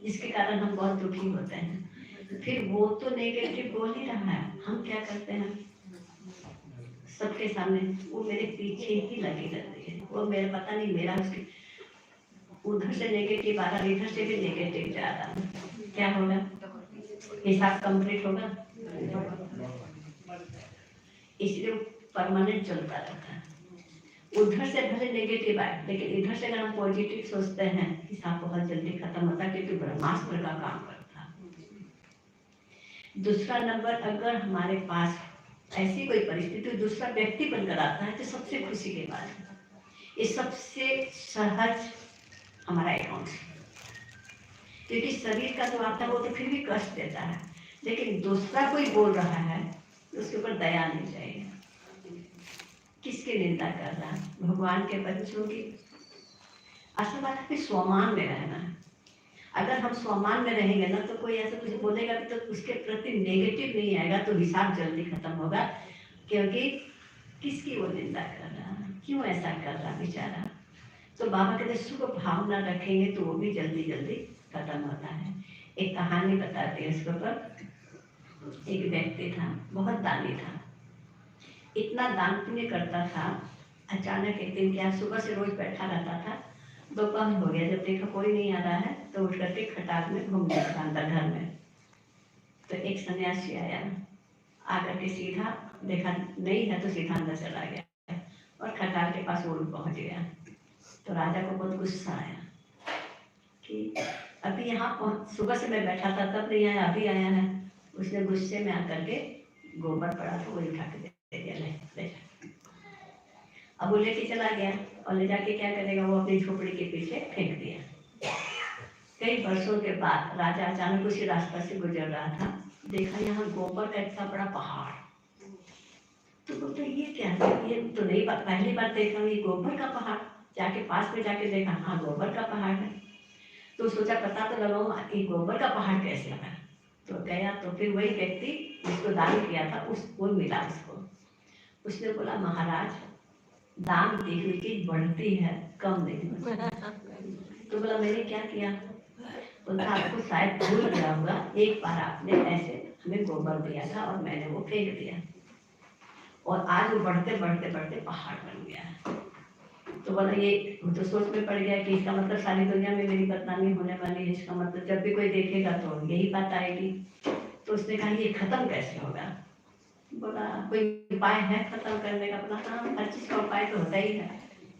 जिसके कारण हम बहुत दुखी होते हैं। फिर वो तो नेगेटिव बोल ही रहा है, हम क्या करते हैं सबके सामने, वो मेरे पीछे ही लगी रहती है, वो मेरा पता नहीं मेरा उसके उधर से नेगेटिव आ रहा, इधर से भी नेगेटिव जा रहा, क्या होगा? हिसाब कंप्लीट होगा? इसलिए परमानेंट चलता रहता है। उधर से भले नेगेटिव आए, लेकिन इधर से अगर हम पॉजिटिव सोचते हैं, हिसाब बहुत जल्दी खत्म होता है, क्योंकि ब्रह्मास्त्र का काम करता है। दूसरा नंबर, अगर हमारे पास ऐसी कोई परिस्थिति दूसरा व्यक्ति बनकर आता है तो सबसे खुशी की बात है, ये सबसे सहज हमारा अकाउंट है, क्योंकि शरीर का जो आता है वो तो फिर भी कष्ट देता है, लेकिन दूसरा कोई बोल रहा है तो उसके ऊपर दया नहीं चाहिए। किसकी निंदा कर रहा है? भगवान के बच्चों की। असल बात है कि स्वमान में रहना है। अगर हम स्वमान में रहेंगे ना तो कोई ऐसा कुछ बोलेगा भी तो उसके प्रति नेगेटिव नहीं आएगा, तो हिसाब जल्दी खत्म होगा, क्योंकि किसकी वो निंदा कर रहा है, क्यों ऐसा कर रहा बेचारा। तो बाबा कहते शुभ भावना रखेंगे तो वो भी जल्दी जल्दी खत्म होता है। एक कहानी बताते हैं इसके ऊपर। एक व्यक्ति था, बहुत दानी था, इतना दान पुण्य करता था। अचानक एक दिन क्या, सुबह से रोज बैठा रहता था, दोपहर हो गया, जब देखा कोई नहीं आ रहा है तो उठ करके खटाल में घूम रहा था अंदर घर में। तो एक सन्यासी आया, आकर के सीधा देखा नहीं है तो सीधा अंदर चला गया और खटाल के पास वो पहुंच गया। तो राजा को बहुत गुस्सा आया कि अभी यहाँ सुबह से मैं बैठा था तब नहीं आया, अभी आया है। उसने गुस्से में आकर के गोबर पड़ा था वो उठा के दे दिया, ले जा। अब वो लेके चला गया और ले जाके क्या करेगा, वो अपनी झोपड़ी के पीछे फेंक दिया। कई वर्षों के बाद राजा अचानक उसी रास्ता से गुजर रहा था, देखा यहाँ गोबर का इतना बड़ा पहाड़। तो बोलते ये क्या है, ये तो नहीं पहली बार देखा ये गोबर का पहाड़। जाके पास में जाके देखा, हाँ गोबर का पहाड़ है। तो सोचा पता तो लगाऊं ये गोबर का पहाड़ कैसे लगा। तो गया तो फिर वही व्यक्ति जिसको दान किया था उसको मिला उसको। उसने बोला महाराज दान देखने की बढ़ती है, कम नहीं बढ़ती। तो बोला मैंने क्या किया? बोलता आपको शायद भूल गया होगा, एक बार आपने ऐसे हमें गोबर दिया था और मैंने वो फेंक दिया और आज वो बढ़ते बढ़ते बढ़ते पहाड़ बन गया है। तो बोला ये तो सोच में पड़ गया कि इसका मतलब सारी दुनिया में मेरी बदनामी होने वाली है, इसका मतलब जब भी कोई देखेगा तो यही बात आएगी। तो उसने कहा ये खत्म कैसे होगा? बोला कोई उपाय है खत्म करने का? बोला हाँ हर चीज का उपाय तो होता ही है।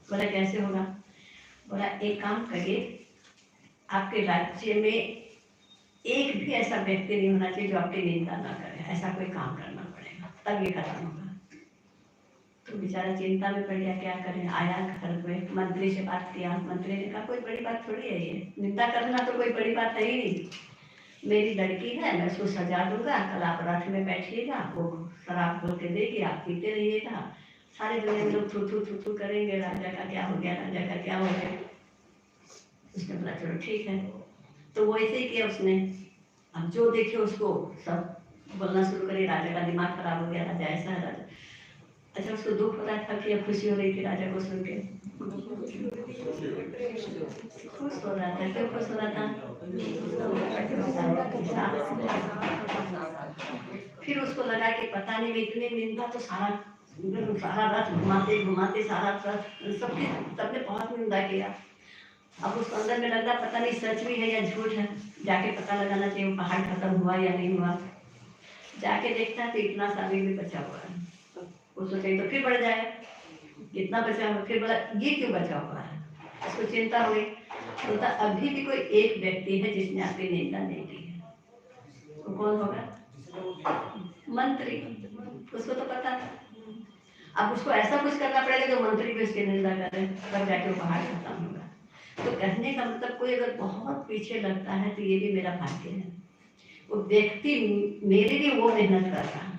बोला कैसे होगा? बोला एक काम करिए, आपके राज्य में एक भी ऐसा व्यक्ति नहीं होना चाहिए जो आपकी निंदा ना करे, ऐसा कोई काम करना पड़ेगा तब ये खत्म होगा। तो बेचारा चिंता में पड़ गया, क्या करें। आया घर में, मंत्री से बात किया, मंत्री ने कहा कोई बड़ी बात थोड़ी है ये, निंदा करना तो कोई बड़ी बात है ही नहीं। मेरी लड़की है, मैं उसको सजा दूंगा, कल आप रथ में बैठिएगा, वो शराब खोल के देगी, आप पीते रहिएगा, सारे दुनिया में लोग थू थू करेंगे, राजा का क्या हो गया, राजा का क्या हो गया। उसने बोला चलो ठीक है। तो वो ऐसे ही किया उसने। अब जो देखे उसको सब बोलना शुरू करे, राजा का दिमाग खराब हो गया, राजा ऐसा है राजा। अच्छा उसको दुख हो रहा था कि खुशी हो रही थी राजा को सुन के? खुश हो रहा था। क्यों खुश हो रहा था? फिर उसको लगा कि पता नहीं मैं इतनी निंदा तो सारा रात घुमाते घुमाते सारा रात सबने बहुत निंदा किया। अब उसको अंदर में लग रहा पता नहीं सच भी है या झूठ है, जाके पता लगाना चाहिए वो पहाड़ खत्म हुआ या नहीं हुआ। जाके देखता तो इतना सा भी बचा हुआ है। वो सोचे तो फिर बढ़ जाए, कितना बचा हुआ। फिर बोला ये क्यों बचा हुआ है? उसको चिंता हुई। बोलता अभी भी कोई एक व्यक्ति है जिसने आपकी निंदा नहीं की है। वो कौन होगा? मंत्री। उसको तो पता था। अब उसको ऐसा कुछ करना पड़ेगा जो मंत्री भी उसकी निंदा करे, तब जाके वो पहाड़ खत्म होगा। तो कहने का मतलब कोई अगर बहुत पीछे लगता है तो ये भी मेरा भाग्य है। वो व्यक्ति मेरे लिए वो मेहनत कर रहा है,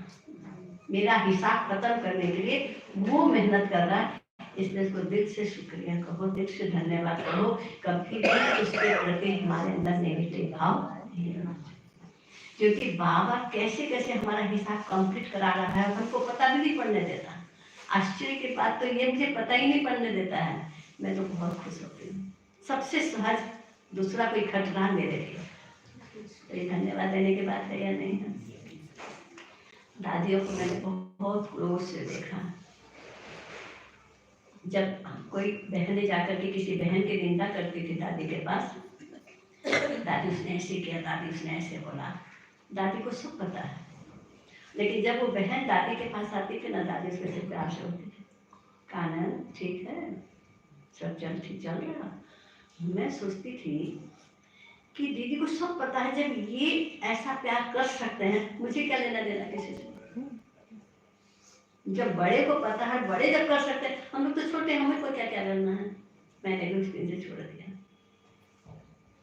मेरा हिसाब खत्म करने के लिए वो मेहनत कर रहा है, इसलिए उसको दिल से शुक्रिया कहो, दिल से धन्यवाद कहो। कभी भी उसके प्रति हमारे अंदर नेगेटिव भाव नहीं होना चाहिए, क्योंकि बाबा कैसे कैसे हमारा हिसाब कंप्लीट करा रहा है और हमको पता भी नहीं पड़ने देता। आश्चर्य की बात तो ये, मुझे पता ही नहीं पड़ने देता है। मैं तो बहुत खुश होती हूँ। सबसे सहज दूसरा कोई घटना मेरे लिए, तो ये धन्यवाद देने की बात है या नहीं है? दादियों को मैंने बहुत क्लोज से देखा। जब कोई बहनें जाकर के किसी बहन की निंदा करती थी दादी के पास, दादी उसने ऐसे किया, दादी उसने ऐसे बोला, दादी को सब पता है। लेकिन जब वो बहन दादी के पास आती थी ना, दादी उसके से प्यार से होती थी, कानन ठीक है, सब ठीक चल रहा। मैं सोचती थी कि दीदी को सब पता है, जब ये ऐसा प्यार कर सकते हैं, मुझे क्या लेना देना किसी से? जब बड़े को पता है, बड़े जब कर सकते हैं, हम लोग तो छोटे, हमें को क्या क्या करना है? मैंने भी उसके से छोड़ दिया।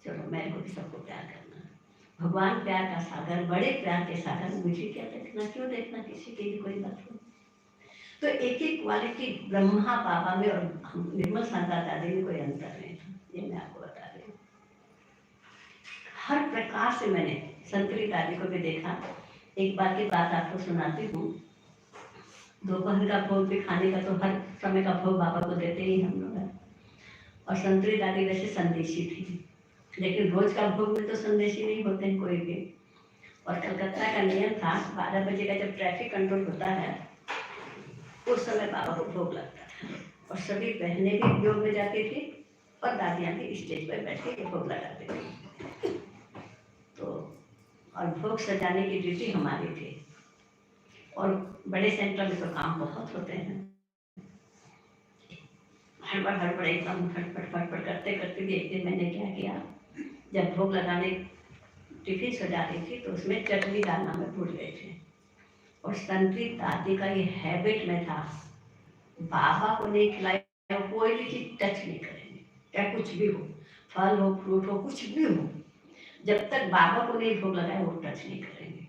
चलो मेरे को भी सबको प्यार करना है। भगवान प्यार का सागर, बड़े प्यार के सागर, मुझे क्या देखना, क्यों देखना किसी की भी कोई बात हो। तो एक एक क्वालिटी ब्रह्मा बाबा में और निर्मल शांता दादी में कोई अंतर नहीं था, ये मैं आपको बता रही हूँ। हर प्रकार से मैंने संतरी दादी को भी देखा। एक बार की बात आपको सुनाती हूँ। दोपहर का भोग भी खाने का तो हर समय का भोग बाबा को देते ही हम लोग हैं। और संतरी दादी वैसे संदेशी थी, लेकिन रोज का भोग में तो संदेशी नहीं होते हैं कोई भी। और कलकत्ता का नियम था, 12 बजे का जब ट्रैफिक कंट्रोल होता है, उस समय बाबा को भोग लगता था। और सभी बहनें भी योग में जाती थी और दादियाँ भी स्टेज पर बैठ के भोग लगाती थी। तो और भोग सजाने की ड्यूटी हमारी थी। और बड़े सेंटर में तो काम बहुत होते हैं, हड़बड़ एकदम फटफट करते करते भी। एक दिन मैंने क्या किया, जब भोग लगाने टिफिन सजा रही थी तो उसमें चटनी डालना मैं भूल गई थी। और संतरी दादी का ये हैबिट में था, बाबा को नहीं खिलाया कोई भी चीज टच नहीं करेंगे, चाहे कुछ भी हो, फल हो, फ्रूट हो, कुछ भी हो, जब तक बाबा को नहीं भोग लगाए वो टच नहीं करेंगे।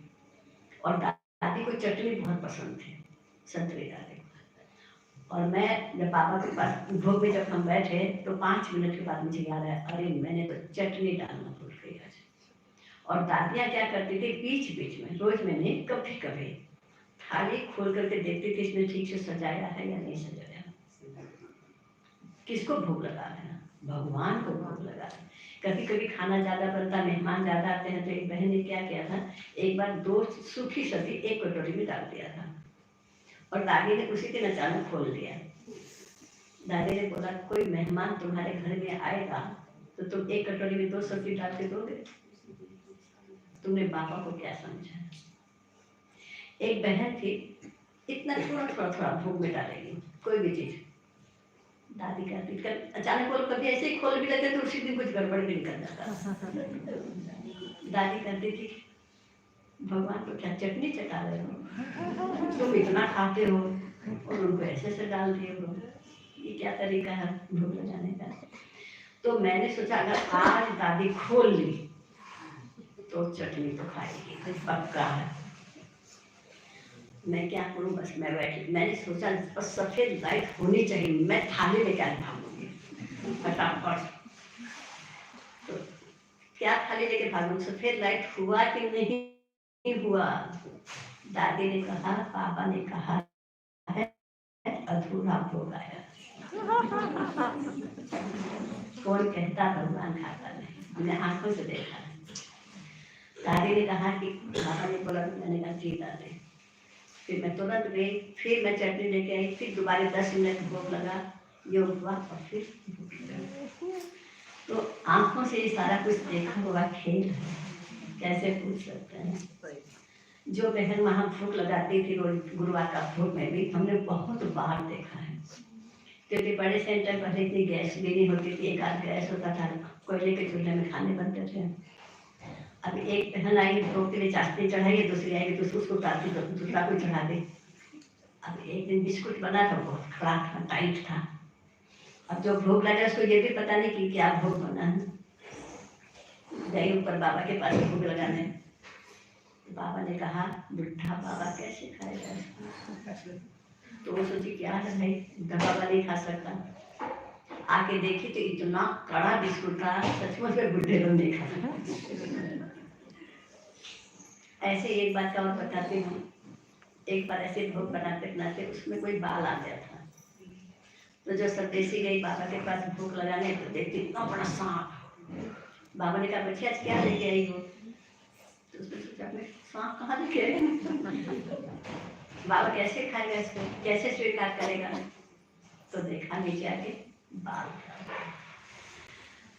और दादी को चटनी बहुत पसंद थी, संतरी दादी को। और मैं जब बाबा के पास भोग में जब हम बैठे तो 5 मिनट के बाद मुझे याद आया, अरे मैंने तो चटनी डालना भूल गई आज। और दादियाँ क्या करती थी, बीच बीच में, रोज मैंने कभी कभी थाली खोल करके देखती थी इसमें ठीक से सजाया है या नहीं सजाया। किसको भोग लगा रहे हैं? भगवान को भोग लगा रहे हैं। कभी कभी खाना ज्यादा बनता, मेहमान ज्यादा आते हैं, तो एक बहन ने क्या किया था, एक बार 2 सूखी सब्जी एक कटोरी में डाल दिया था और दादी ने उसी दिन अचानक खोल दिया। दादी ने बोला, कोई मेहमान तुम्हारे घर में आएगा तो तुम एक कटोरी में 2 सब्जी डाल के दोगे? तुमने बाबा को क्या समझा? एक बहन थी, इतना थोड़ा भोग में डालेगी कोई भी चीज। दादी कहती, अचानक बोल कभी ऐसे ही खोल भी लेते तो उसी दिन कुछ गड़बड़ भी निकल जाता। दादी कहती थी, भगवान को क्या चटनी चटा रहे हो, तुम इतना खाते हो और उनको ऐसे से डाल दिए हो, ये क्या तरीका है भोग लगाने का? तो मैंने सोचा अगर आज दादी खोल ली तो चटनी तो खाएगी, पक्का है। मैं क्या करूं, बस मैं बैठी, मैंने सोचा बस सफेद लाइट होनी चाहिए, मैं थाली लेके भागूंगी फटाफट। तो क्या थाली लेके भागूं, सफेद लाइट हुआ कि नहीं हुआ? दादी ने कहा, पापा ने कहा है अधूरा भोग आया। कौन कहता भगवान खाता नहीं, मैंने आंखों से देखा। दादी ने कहा कि पापा ने बोला, मैंने कहा जी दादी। फिर मैं तुरंत गई, फिर मैं चटनी लेके आई, फिर दोबारा 10 मिनट भोग लगा, योग हुआ और फिर भोग लगा। तो आंखों से ये सारा कुछ देखा हुआ खेल है, कैसे पूछ सकते हैं? जो बहन वहाँ भोग लगाती थी रोज गुरुवार का भोग में भी हमने बहुत बार देखा है, क्योंकि बड़े सेंटर पर इतनी गैस भी नहीं होती थी, एक आध गैस होता था, कोयले के चूल्हे में खाने बनते थे। अब एक बहन आई भोग के लिए चाशनी चढ़ाई, दूसरी आएगी तो उसको उतारती तो दूसरा को चढ़ा दे। अब एक दिन बिस्कुट बना था, बहुत खड़ा था, टाइट था। अब जो भोग लगा उसको ये भी पता नहीं कि क्या भोग बना है। गई ऊपर बाबा के पास भोग लगाने, तो बाबा ने कहा बुढ़ा बाबा कैसे खाएगा इसको? तो वो सोची क्या है भाई, बुढ़ा बाबा नहीं खा सकता। आके देखी तो इतना कड़ा बिस्कुट था, सचमुच में बुढ़े लोग नहीं खा सकते। ऐसे एक बात का और बताती हूँ। एक बार ऐसे भोग बनाते बनाते उसमें कोई बाल आ गया था। तो जो संदेशी गई बाबा के पास भोग लगाने, तो देखती इतना बड़ा सांप। बाबा ने कहा बच्ची आज क्या लेके आई हो? तो उसने सोचा मैं सांप कहाँ लेके आई? बाबा कैसे खाएगा इसको, कैसे स्वीकार करेगा? तो देखा नीचे आके बाल था।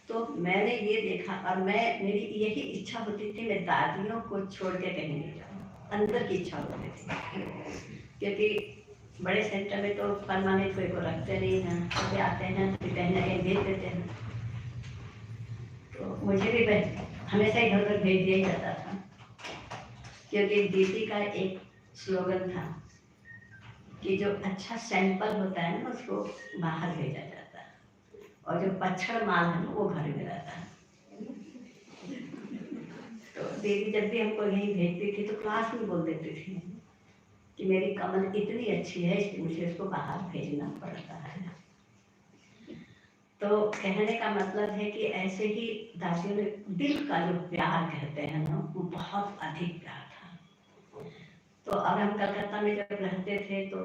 तो मैंने ये देखा, और मेरी यही इच्छा होती थी, मैं दादियों को छोड़ के कहीं नहीं जाऊँ, अंदर की इच्छा होती थी। क्योंकि बड़े सेंटर में तो परमानेंट कोई को रखते नहीं हैं, कभी आते हैं फिर कहीं ना कहीं भेज देते हैं। तो मुझे भी हमेशा इधर उधर भेज दिया ही जाता था, क्योंकि दीदी का एक स्लोगन था कि जो अच्छा सैंपल होता है ना उसको बाहर भेजा जाता है, और जो पच्छड़ माल है ना वो घर में रहता है। तो दीदी जब भी हमको यहीं भेजती थी तो क्लास में बोल देती थी कि मेरी कमल इतनी अच्छी है इसलिए मुझे उसको बाहर भेजना पड़ता है। तो कहने का मतलब है कि ऐसे ही दादियों ने दिल का जो प्यार कहते हैं ना, वो बहुत अधिक प्यार था। तो अब हम कलकत्ता में जब रहते थे तो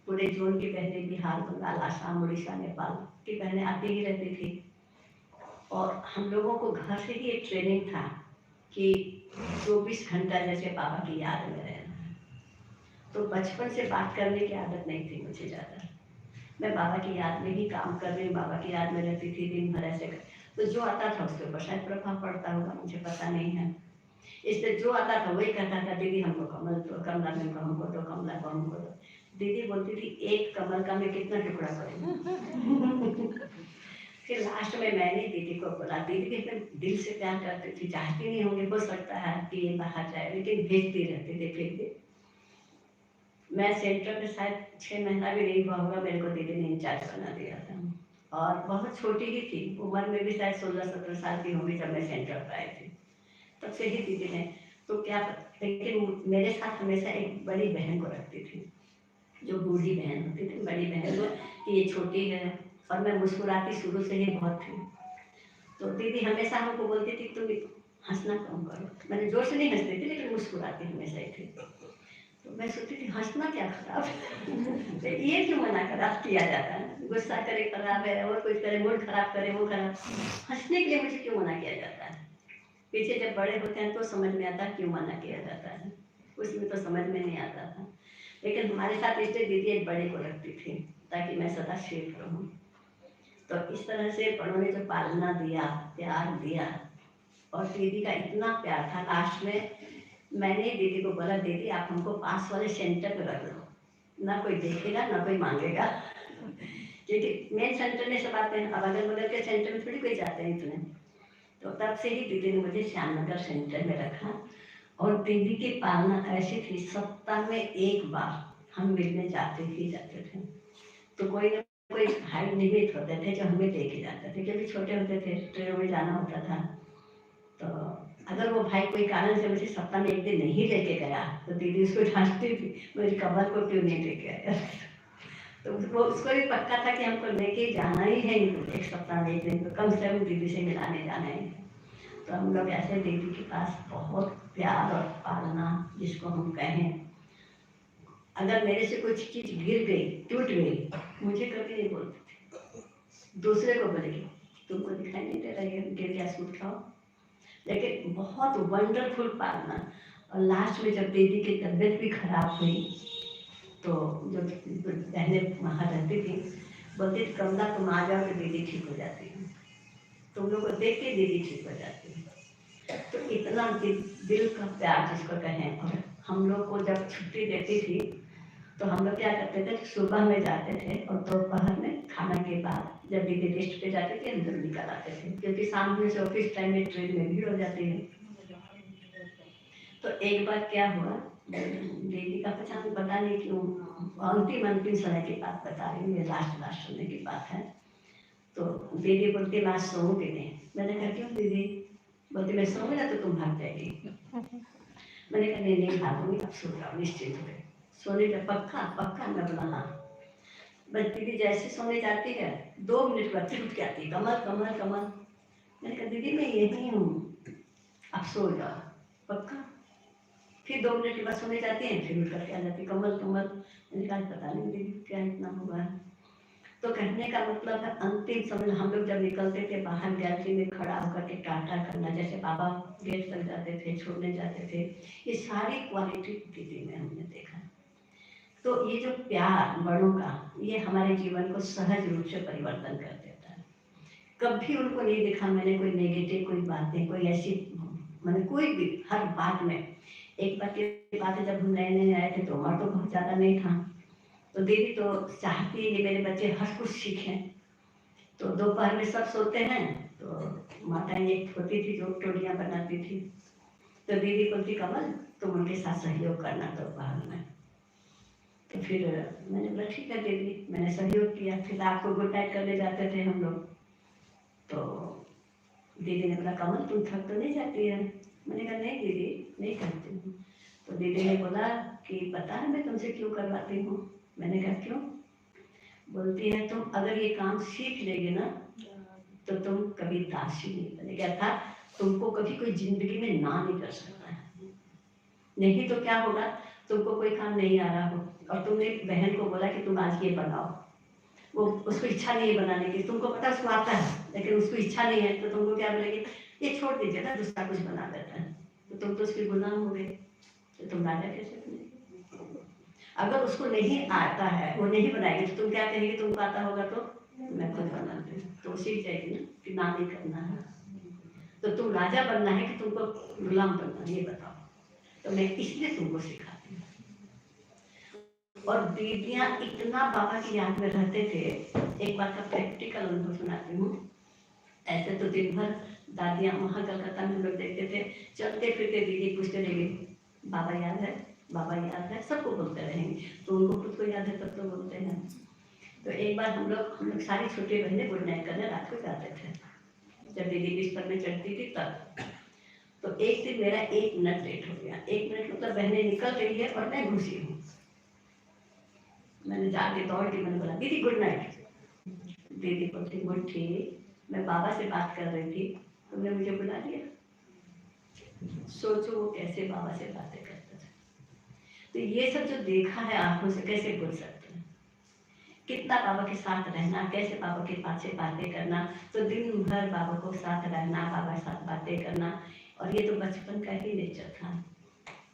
पूरे जोन की बहनें, बिहार, बंगाल, आसाम, उड़ीसा, नेपाल की बहनें आती ही रहती थी। और हम लोगों को घर से ही एक ट्रेनिंग था कि 24 घंटा जैसे बाबा की याद में रहना। तो बचपन से बात करने की आदत नहीं थी मुझे ज़्यादा। मैं बाबा की याद में ही काम कर रही हूँ, बाबा की याद में रहती थी दिन भर ऐसे तो जो आता था उसके ऊपर शायद प्रभाव पड़ता होगा, मुझे पता नहीं है। इसलिए जो आता था वही कहता था दीदी हमको कमल तो कमला में हमको तो कमला को हमको तो। दीदी बोलती थी एक कमल का मैं कितना टुकड़ा करूँ? फिर लास्ट में मैंने दीदी को बोला, दीदी भी अपने दिल से प्यार करती थी, चाहती नहीं होंगे हो सकता है कि ये बाहर जाए, लेकिन भेजती रहती थी। फिर भी मैं सेंटर में शायद 6 महीना भी नहीं हुआ होगा, मेरे को दीदी ने इंचार्ज बना दिया था। और बहुत छोटी ही थी, उम्र में भी शायद 16-17 साल की होगी जब मैं सेंटर पर आई थी। तब से ही दीदी ने तो क्या, लेकिन मेरे साथ हमेशा एक बड़ी बहन को रखती थी, जो बूढ़ी बहन होती थी, बड़ी बहन को कि ये छोटी है। और मैं मुस्कुराती शुरू से ही बहुत थी। तो दीदी हमेशा हमको बोलती थी तुम हंसना कम करो। मैंने जोर से नहीं हंसती थी लेकिन मुस्कुराती हमेशा ही थी। तो मैं सोचती थी हंसना क्या खराब है? तो ये क्यों मना खराब किया जाता है? गुस्सा करे खराब है, और कुछ करे मूड खराब करे वो खराब, हंसने के लिए मुझे क्यों मना किया जाता है? पीछे जब बड़े होते हैं तो समझ में आता है क्यों मना किया जाता है, उसमें तो समझ में नहीं आता था। लेकिन हमारे साथ इसलिए दीदी एक बड़े को रखती थी ताकि मैं सदा सेफ रहूँ। तो इस तरह से बड़ों ने जो पालना दिया, प्यार दिया, और दीदी का इतना प्यार था, लास्ट में मैंने दीदी को बोला दीदी आप हमको पास वाले सेंटर पे रख लो, ना कोई देखेगा ना कोई मांगेगा। क्योंकि मेन सेंटर में सब आते हैं, अब अगल बगल के सेंटर में थोड़ी कोई जाते हैं इतने। तो तब से ही दीदी ने मुझे श्यामनगर सेंटर में रखा। और दीदी की पालना ऐसी थी, सप्ताह में एक बार हम मिलने जाते ही जाते थे। तो कोई ना कोई भाई निमित्त होते थे जो हमें लेके जाते थे, क्योंकि छोटे होते थे, ट्रेन में जाना होता था। तो अगर वो भाई कोई कारण से मुझे सप्ताह में एक दिन नहीं लेके गया तो दीदी उसको डांटती थी, मेरी कमल को क्यों नहीं लेके आया? तो वो उसको भी पक्का था कि हमको लेके जाना ही है इनको, एक सप्ताह में एक दिन तो कम से कम दीदी से मिलाने जाना है। तो हम लोग ऐसे दीदी के पास बहुत प्यार और पालना जिसको हम कहें। अगर मेरे से कुछ चीज गिर गई, टूट गई, मुझे कभी नहीं बोलती थी, दूसरे को बोलेगी तुमको दिखाई नहीं दे रहा है गिर गया, सूट खाओ। लेकिन बहुत वंडरफुल पालना। और लास्ट में जब दीदी की तबीयत भी खराब हुई तो जो बहनें वहाँ रहती थी बोलती थी कमला तुम आ जाओ तो दीदी ठीक हो जाती है, तुम लोग को देख के दीदी ठीक हो जाती है। तो इतना दिल का प्यार जिसको कहें। और हम लोग को जब छुट्टी देती थी तो हम लोग क्या करते थे, सुबह में जाते थे और दोपहर में खाना के बाद जब दीदी रेस्ट पे जाते थे हम लोग निकल आते थे, क्योंकि शाम में से ऑफिस टाइम में ट्रेन में भीड़ हो जाती है। तो एक बार क्या हुआ, दीदी का पता नहीं क्यों अंतिम समय की बात बता रही हूँ, ये लास्ट समय की बात है। तो दीदी बोलती मैं सोऊंगी नहीं। मैंने कहा क्यों दीदी? बोलती मैं सोऊंगी ना तो तुम भाग जाएगी। मैंने कहा नहीं नहीं भागूंगी, अब सो जाओ निश्चिंत हो गए। सोने का पक्का पक्का, मैं बोला हाँ। बस दीदी जैसे सोने जाती है 2 मिनट बाद फिर उठ के आती है, कमल कमल कमल। मैंने कहा दीदी मैं यही हूँ, अब सो जाओ पक्का। फिर 2 मिनट के बाद सोने जाती हैं, फिर उठ करके आ जाती है, कमल कमल। मैंने कहा पता नहीं दीदी क्या इतना हुआ है। तो कहने का मतलब है अंतिम समय हम लोग जब निकलते थे बाहर गैलरी में खड़ा होकर के टाटा करना, जैसे बाबा गेट तक जाते थे, छोड़ने जाते थे, ये सारी क्वालिटी दीदी में हमने देखा। तो ये जो प्यार बड़ों का, ये हमारे जीवन को सहज रूप से परिवर्तन कर देता है। कभी उनको नहीं देखा मैंने कोई नेगेटिव कोई बातें, कोई ऐसी, मैंने कोई भी, हर बात में। एक बार की बात है, जब हम नए नए आए थे तो उम्र तो बहुत ज़्यादा नहीं था, तो दीदी तो चाहती है कि मेरे बच्चे हर कुछ सीखें। तो दोपहर में सब सोते हैं, तो माताएं एक होती थी जो टोलियाँ बनाती थी, तो दीदी बोलती कमल तुम उनके साथ सहयोग करना दोपहर में। तो फिर मैंने बोला ठीक है दीदी, मैंने सहयोग किया। फिर आपको गुड नाइट करने जाते थे हम लोग, तो दीदी ने बोला कमल तुम थक तो नहीं जाती है? मैंने कहा नहीं दीदी नहीं करती हूँ। तो दीदी ने बोला कि पता है मैं तुमसे क्यों करवाती हूँ? मैंने कहा क्यों? बोलती है तुम अगर ये काम सीख लेगी ना तो तुम कभी दासी नहीं बनेगी, अर्थात तुमको कभी कोई जिंदगी में ना नहीं कर सकता है। नहीं तो क्या होगा, तुमको कोई काम नहीं आ रहा हो और तुमने बहन को बोला कि तुम आज ये बनाओ, वो उसको इच्छा नहीं है बनाने की, तुमको पता उसको आता है लेकिन उसको इच्छा नहीं है, तो तुमको क्या बोलेगी, ये छोड़ दीजिए ना दूसरा कुछ बना देता है। तो तुम तो उसके गुलाम हो गए, तो तुम राजा कैसे बनेगी? अगर उसको नहीं आता है, वो नहीं बनाएगी, तो तुम क्या कहेगी तुमको आता होगा तो मैं खुद बना दूँ, तो सीख जाएगी ना कि ना नहीं करना है। तो तुम राजा बनना है कि तुमको गुलाम बनना, ये बताओ। तो मैं इसलिए तुमको सिखाती हूँ। और दीदियाँ इतना बाबा की याद में रहते थे। एक बार का प्रैक्टिकल अनुभव सुनाती हूँ। ऐसे तो दिन भर दादियाँ वहाँ कलकत्ता में हम लोग देखते थे, चलते फिरते दीदी पूछते रहेंगे बाबा याद है, बाबा याद है, सबको बोलते रहेंगे, तो उनको खुद को याद है तब तो बोलते हैं। तो एक बार हम लोग सारी छोटी बहनें गुड नाइट करने रात को जाते थे, जब दीदी बिस्तर में चढ़ती थी तब। तो एक दिन मेरा 1 मिनट लेट हो गया। 1 मिनट मतलब बहनें निकल रही है और मैं घुसी हूँ। मैंने जाके दौड़ के मैंने बोला दीदी गुड नाइट। दीदी बोलती गुड थी, मैं बाबा से बात कर रही थी, तुमने मुझे बुला लिया। सोचो वो कैसे बाबा से बातें करते थे। तो ये सब जो देखा है आंखों से, कैसे भूल सकते हैं? कितना बाबा के साथ रहना, कैसे बाबा के पास से बातें करना, तो दिन भर बाबा को साथ रहना, बाबा के साथ बातें करना। और ये तो बचपन का ही नेचर था।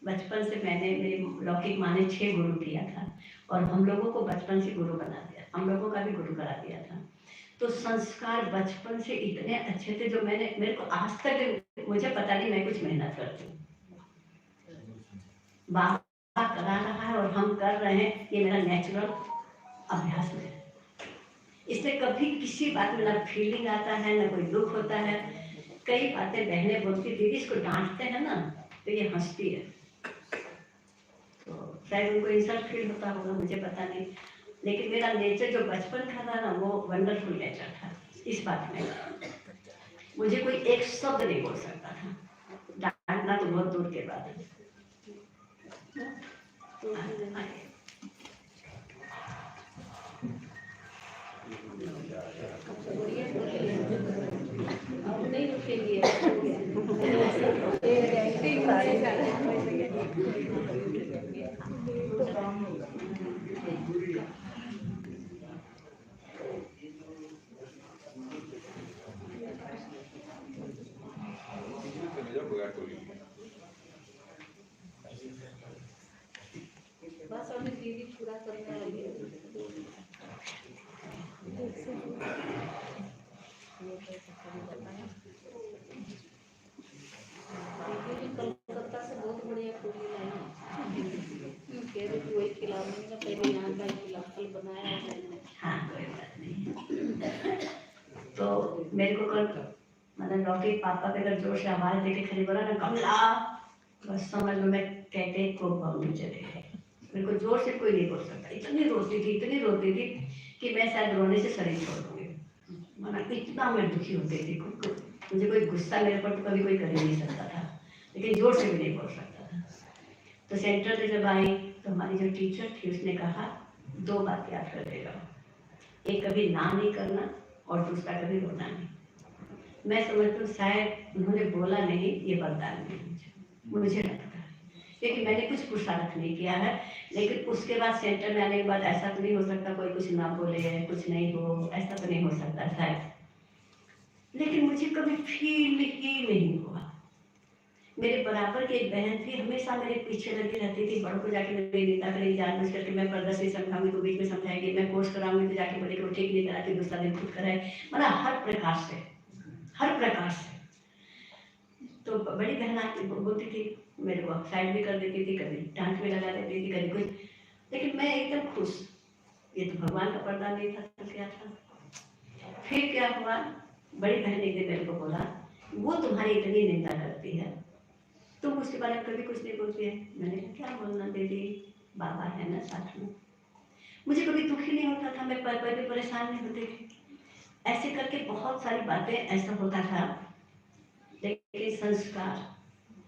बचपन से मैंने, मेरी लौकिक माँ ने 6 गुरु किया था और हम लोगों को बचपन से गुरु बना दिया, हम लोगों का भी गुरु करा दिया था। तो संस्कार बचपन से इतने अच्छे थे जो मेरे को आज तक मुझे पता नहीं, मैं कुछ मेहनत करती हूँ, बाबा करा रहा है और हम कर रहे हैं, ये मेरा नेचुरल अभ्यास में है। इसलिए कभी किसी बात में ना फीलिंग आता है ना कोई दुख होता है। कई बातें बहनें बोलती दीदी इसको डांटते हैं ना तो ये हंसती है, तो शायद उनको इंसल्ट फील होता होगा, मुझे पता नहीं। लेकिन मेरा नेचर जो बचपन का था ना वो वंडरफुल नेचर था। इस बात में मुझे कोई एक शब्द नहीं बोल सकता था, डांटना तो बहुत दूर के बात है। नहीं रुकेंगे। बस अभी दीदी पूरा करने वाली है। कलकत्ता से बहुत बढ़िया पूरी लाई कह रही थी, वही खिलाओ। मैंने कहा पहले यहाँ का खिला, कल बनाया है मैंने। हाँ कोई बात नहीं। तो मेरे को कल मतलब लौकी पापा के अगर जोर से आवाज देके खड़ी बोला ना कमला, बस समझ लो मैं कहते को बम चले गए। मेरे को जोर से कोई नहीं बोल सकता, इतनी रोती थी कि मैं शायद रोने से शरीर छोड़ दूंगी। मतलब इतना मैं दुखी होती थी, मुझे कोई गुस्सा मेरे पर तो कभी कोई कर ही नहीं सकता था, लेकिन जोर से भी नहीं बोल सकता था। तो सेंटर से जब आई तो हमारी जो टीचर थी उसने कहा 2 बात याद कर लेगा, एक कभी ना नहीं करना और दूसरा कभी रोना नहीं। मैं समझती हूँ शायद उन्होंने बोला नहीं, ये वरदान है मुझे लगता है, क्योंकि मैंने कुछ पुरुषार्थ नहीं किया है। लेकिन उसके बाद सेंटर में आने के बाद ऐसा तो नहीं हो सकता कोई कुछ ना बोले, कुछ नहीं हो, ऐसा तो नहीं हो सकता शायद। लेकिन मुझे कभी फील ही नहीं हुआ। मेरे बराबर की एक बहन थी, हमेशा मेरे पीछे लगी रहती थी, बड़ों को जाके मेरी निंदा करेगी, जानबूझ करके मैं प्रदर्शन समझाऊंगी तो बीच में समझाएगी, मैं कोर्स कराऊंगी तो जाके बोलेगी वो ठीक नहीं करा के दूसरा दिन खुद कराए, मतलब हर प्रकार से। तो बड़ी बहन आती बोलती थी मेरे को, साइड भी कर देती थी, कभी डांट भी लगा देती थी, कभी कुछ, लेकिन मैं एकदम खुश। ये तो भगवान का वरदान नहीं था तो क्या था। फिर क्या हुआ, बड़ी बहन एक दिन मेरे को बोला, वो तुम्हारी इतनी निंदा करती है, तुम उसके बारे में कभी कुछ नहीं बोलती है। मैंने कहा क्या बोलना दीदी, बाबा है ना साथ में। मुझे कभी दुख ही नहीं होता था, मैं पर भी परेशान नहीं होती थी। ऐसे करके बहुत सारी बातें ऐसा होता था, लेकिन संस्कार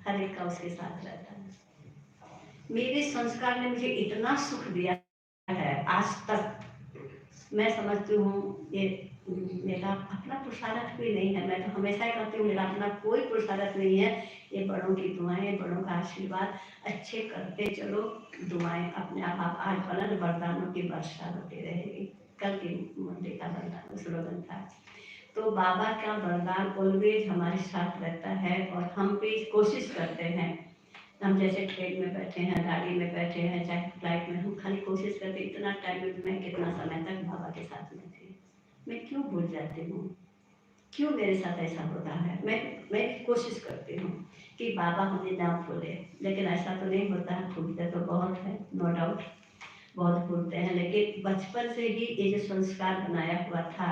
हर एक का उसके साथ रहता है। मेरे संस्कार ने मुझे इतना सुख दिया है आज तक, मैं समझती हूँ ये मेरा अपना पुरुषार्थ भी नहीं है। मैं तो हमेशा ही कहती हूँ मेरा अपना कोई पुरुषार्थ नहीं है, ये बड़ों की दुआएं, बड़ों का आशीर्वाद, अच्छे करते चलो, दुआएं अपने आप आज फलन वरदानों की वर्षा होती रहेगी। कल की मुंडे का वरदान स्लोगन था। तो बाबा का वरदान ऑलवेज हमारे साथ रहता है, और हम भी कोशिश करते हैं, हम जैसे ट्रेन में बैठे हैं, गाड़ी में बैठे हैं, चाहे फ्लाइट में, हम खाली कोशिश करते इतना टाइम में मैं कितना समय तक बाबा के साथ में थी, मैं क्यों भूल जाती हूँ, क्यों मेरे साथ ऐसा होता है। मैं कोशिश करती हूँ कि बाबा मुझे ना भूले, लेकिन ऐसा तो नहीं होता है, भूलते तो बहुत है, नो डाउट बहुत भूलते हैं, लेकिन बचपन से ही ये जो संस्कार बनाया हुआ था।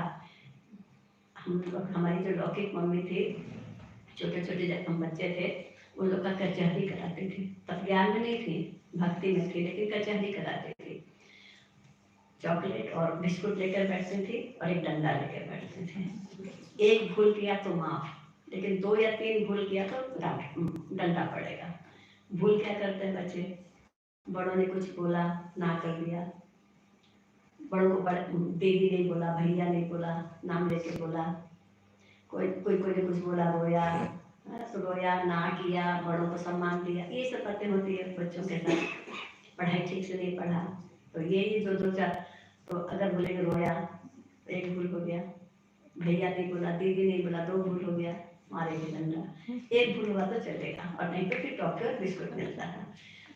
हम लोग, हमारी जो लौकिक मम्मी थी, छोटे छोटे जब हम बच्चे थे उन लोग का कचहरी कराते थे, तब ज्ञान में नहीं थी, भक्ति में थी, लेकिन कचहरी कराते थे। चॉकलेट और बिस्कुट लेकर बैठते थे और एक डंडा लेकर बैठते थे। एक भूल किया तो माफ, लेकिन 2 या 3 भूल किया तो डंडा पड़ेगा। भूल क्या करते हैं बच्चे, बड़ों ने कुछ बोला, ना कर दिया, बड़ों को दीदी नहीं बोला, भैया नहीं बोला, नाम लेके बोला, कोई ने कुछ बोला, रोया, तो रोया, ना किया, बड़ों को सम्मान दिया, ये सब बातें होती है बच्चों के साथ। पढ़ाई ठीक से नहीं पढ़ा तो ये जो 2-4, तो अगर बोलेंगे रोया, 1 भूल हो गया, भैया नहीं बोला, दीदी नहीं बोला, 2 भूल हो गया, मारेंगे डंडा। 1 भूल हुआ तो चलेगा, और नहीं तो फिर टॉफी और बिस्कुट मिलता है।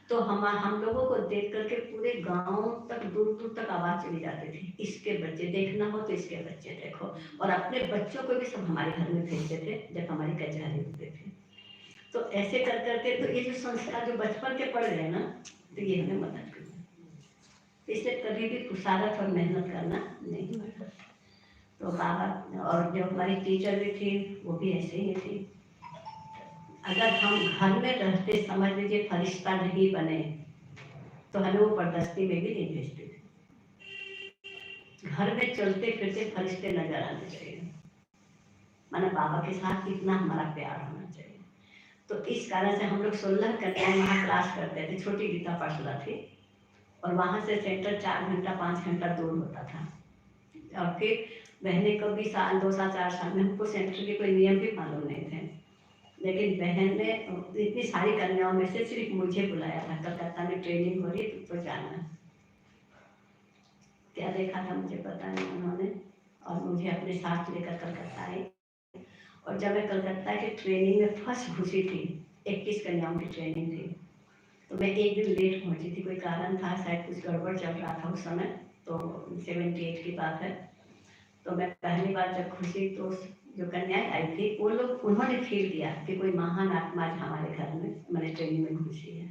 तो हम लोगों को देख करके पूरे गांव तक, दूर दूर तक आवाज चली जाती थी, इसके बच्चे देखना हो तो इसके बच्चे देखो, और अपने बच्चों को भी सब हमारे घर में भेजते थे जब हमारी कचहरी होते थे। तो ऐसे कर करके तो ये जो संस्कार जो बचपन के पड़ गए ना, तो ये हमें मदद करती, इसलिए कभी भी पुरुषार्थ और मेहनत करना नहीं पड़ता। तो बाबा, और जो हमारी टीचर भी थी वो भी ऐसे ही थी। अगर हम घर में रहते, समझ लीजिए फरिश्ता नहीं बने, तो हमें वो परदस्ती में भी नहीं भेजते थे। घर में चलते फिरते फरिश्ते नजर आने चाहिए, माना बाबा के साथ इतना हमारा प्यार होना चाहिए। तो इस कारण से हम लोग 16 कन्याएं वहाँ क्लास करते थे, छोटी गीता पाठशाला थी, और वहाँ से सेंटर 4 घंटा 5 घंटा दूर होता था। और फिर बहने को भी 1 साल 2 साल 4 साल में, हमको सेंटर के कोई नियम भी मालूम नहीं थे, लेकिन बहन ने इतनी सारी कन्याओं में से सिर्फ मुझे बुलाया था, कलकत्ता में ट्रेनिंग हो रही तो जाना। क्या देखा था मुझे पता नहीं उन्होंने, और मुझे अपने साथ लेकर कलकत्ता आई। और जब मैं कलकत्ता की ट्रेनिंग में फर्स्ट घुसी थी, 21 कन्याओं की ट्रेनिंग थी, तो मैं एक दिन लेट पहुंची थी, कोई कारण था, शायद कुछ गड़बड़ चल रहा था उस समय, तो 78 की बात है। तो मैं पहली बार जब घुसी तो जो कन्याएं आई थी वो लोग, उन्होंने फील किया कि कोई महान आत्मा हमारे घर में, मैंने ट्रेनिंग में घुसी है।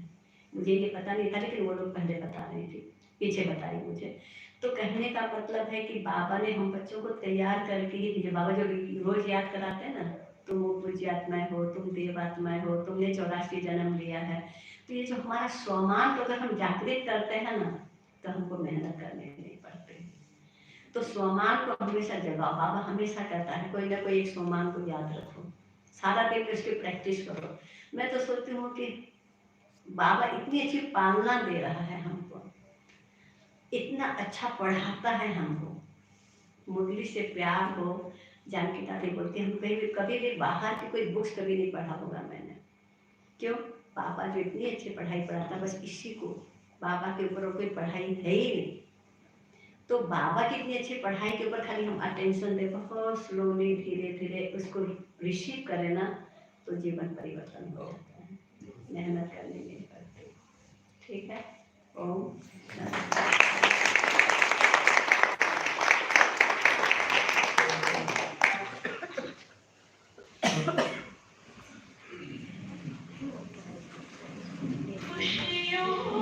मुझे ये पता नहीं था, लेकिन वो लोग पहले बता रही थी, पीछे बताई मुझे। तो कहने का मतलब है कि बाबा ने हम बच्चों को तैयार करके ही भेजा। बाबा जो रोज याद कराते हैं ना, तुम पूज्य आत्माएं हो, तुम देव आत्माएं हो, तुमने 84 जन्म लिया है। तो ये जो हमारा स्वमान को अगर हम जागृत करते हैं ना, तो हमको मेहनत करने नहीं पड़ती। तो स्वमान को हमेशा जगाओ, बाबा हमेशा कहता है कोई ना कोई एक स्वमान को याद रखो, सारा दिन उसकी प्रैक्टिस करो। मैं तो सोचती हूँ कि बाबा इतनी अच्छी पालना दे रहा है हमको, इतना अच्छा पढ़ाता है हमको, मुरली से प्यार हो। जानकी दादी बोलती हम कभी भी बाहर की कोई बुक्स कभी नहीं पढ़ा होगा मैंने। क्यों? पापा जो इतनी अच्छी पढ़ाई पढ़ाता, बस इसी को, बाबा के ऊपर और कोई पढ़ाई है ही नहीं। तो बाबा की इतनी अच्छी पढ़ाई के ऊपर खाली हम अटेंशन दें, बहुत स्लोली धीरे धीरे उसको रिसीव करें ना, तो जीवन परिवर्तन हो जाता है। मेहनत करने नहीं पड़ती। ठीक है। ओम खुशियों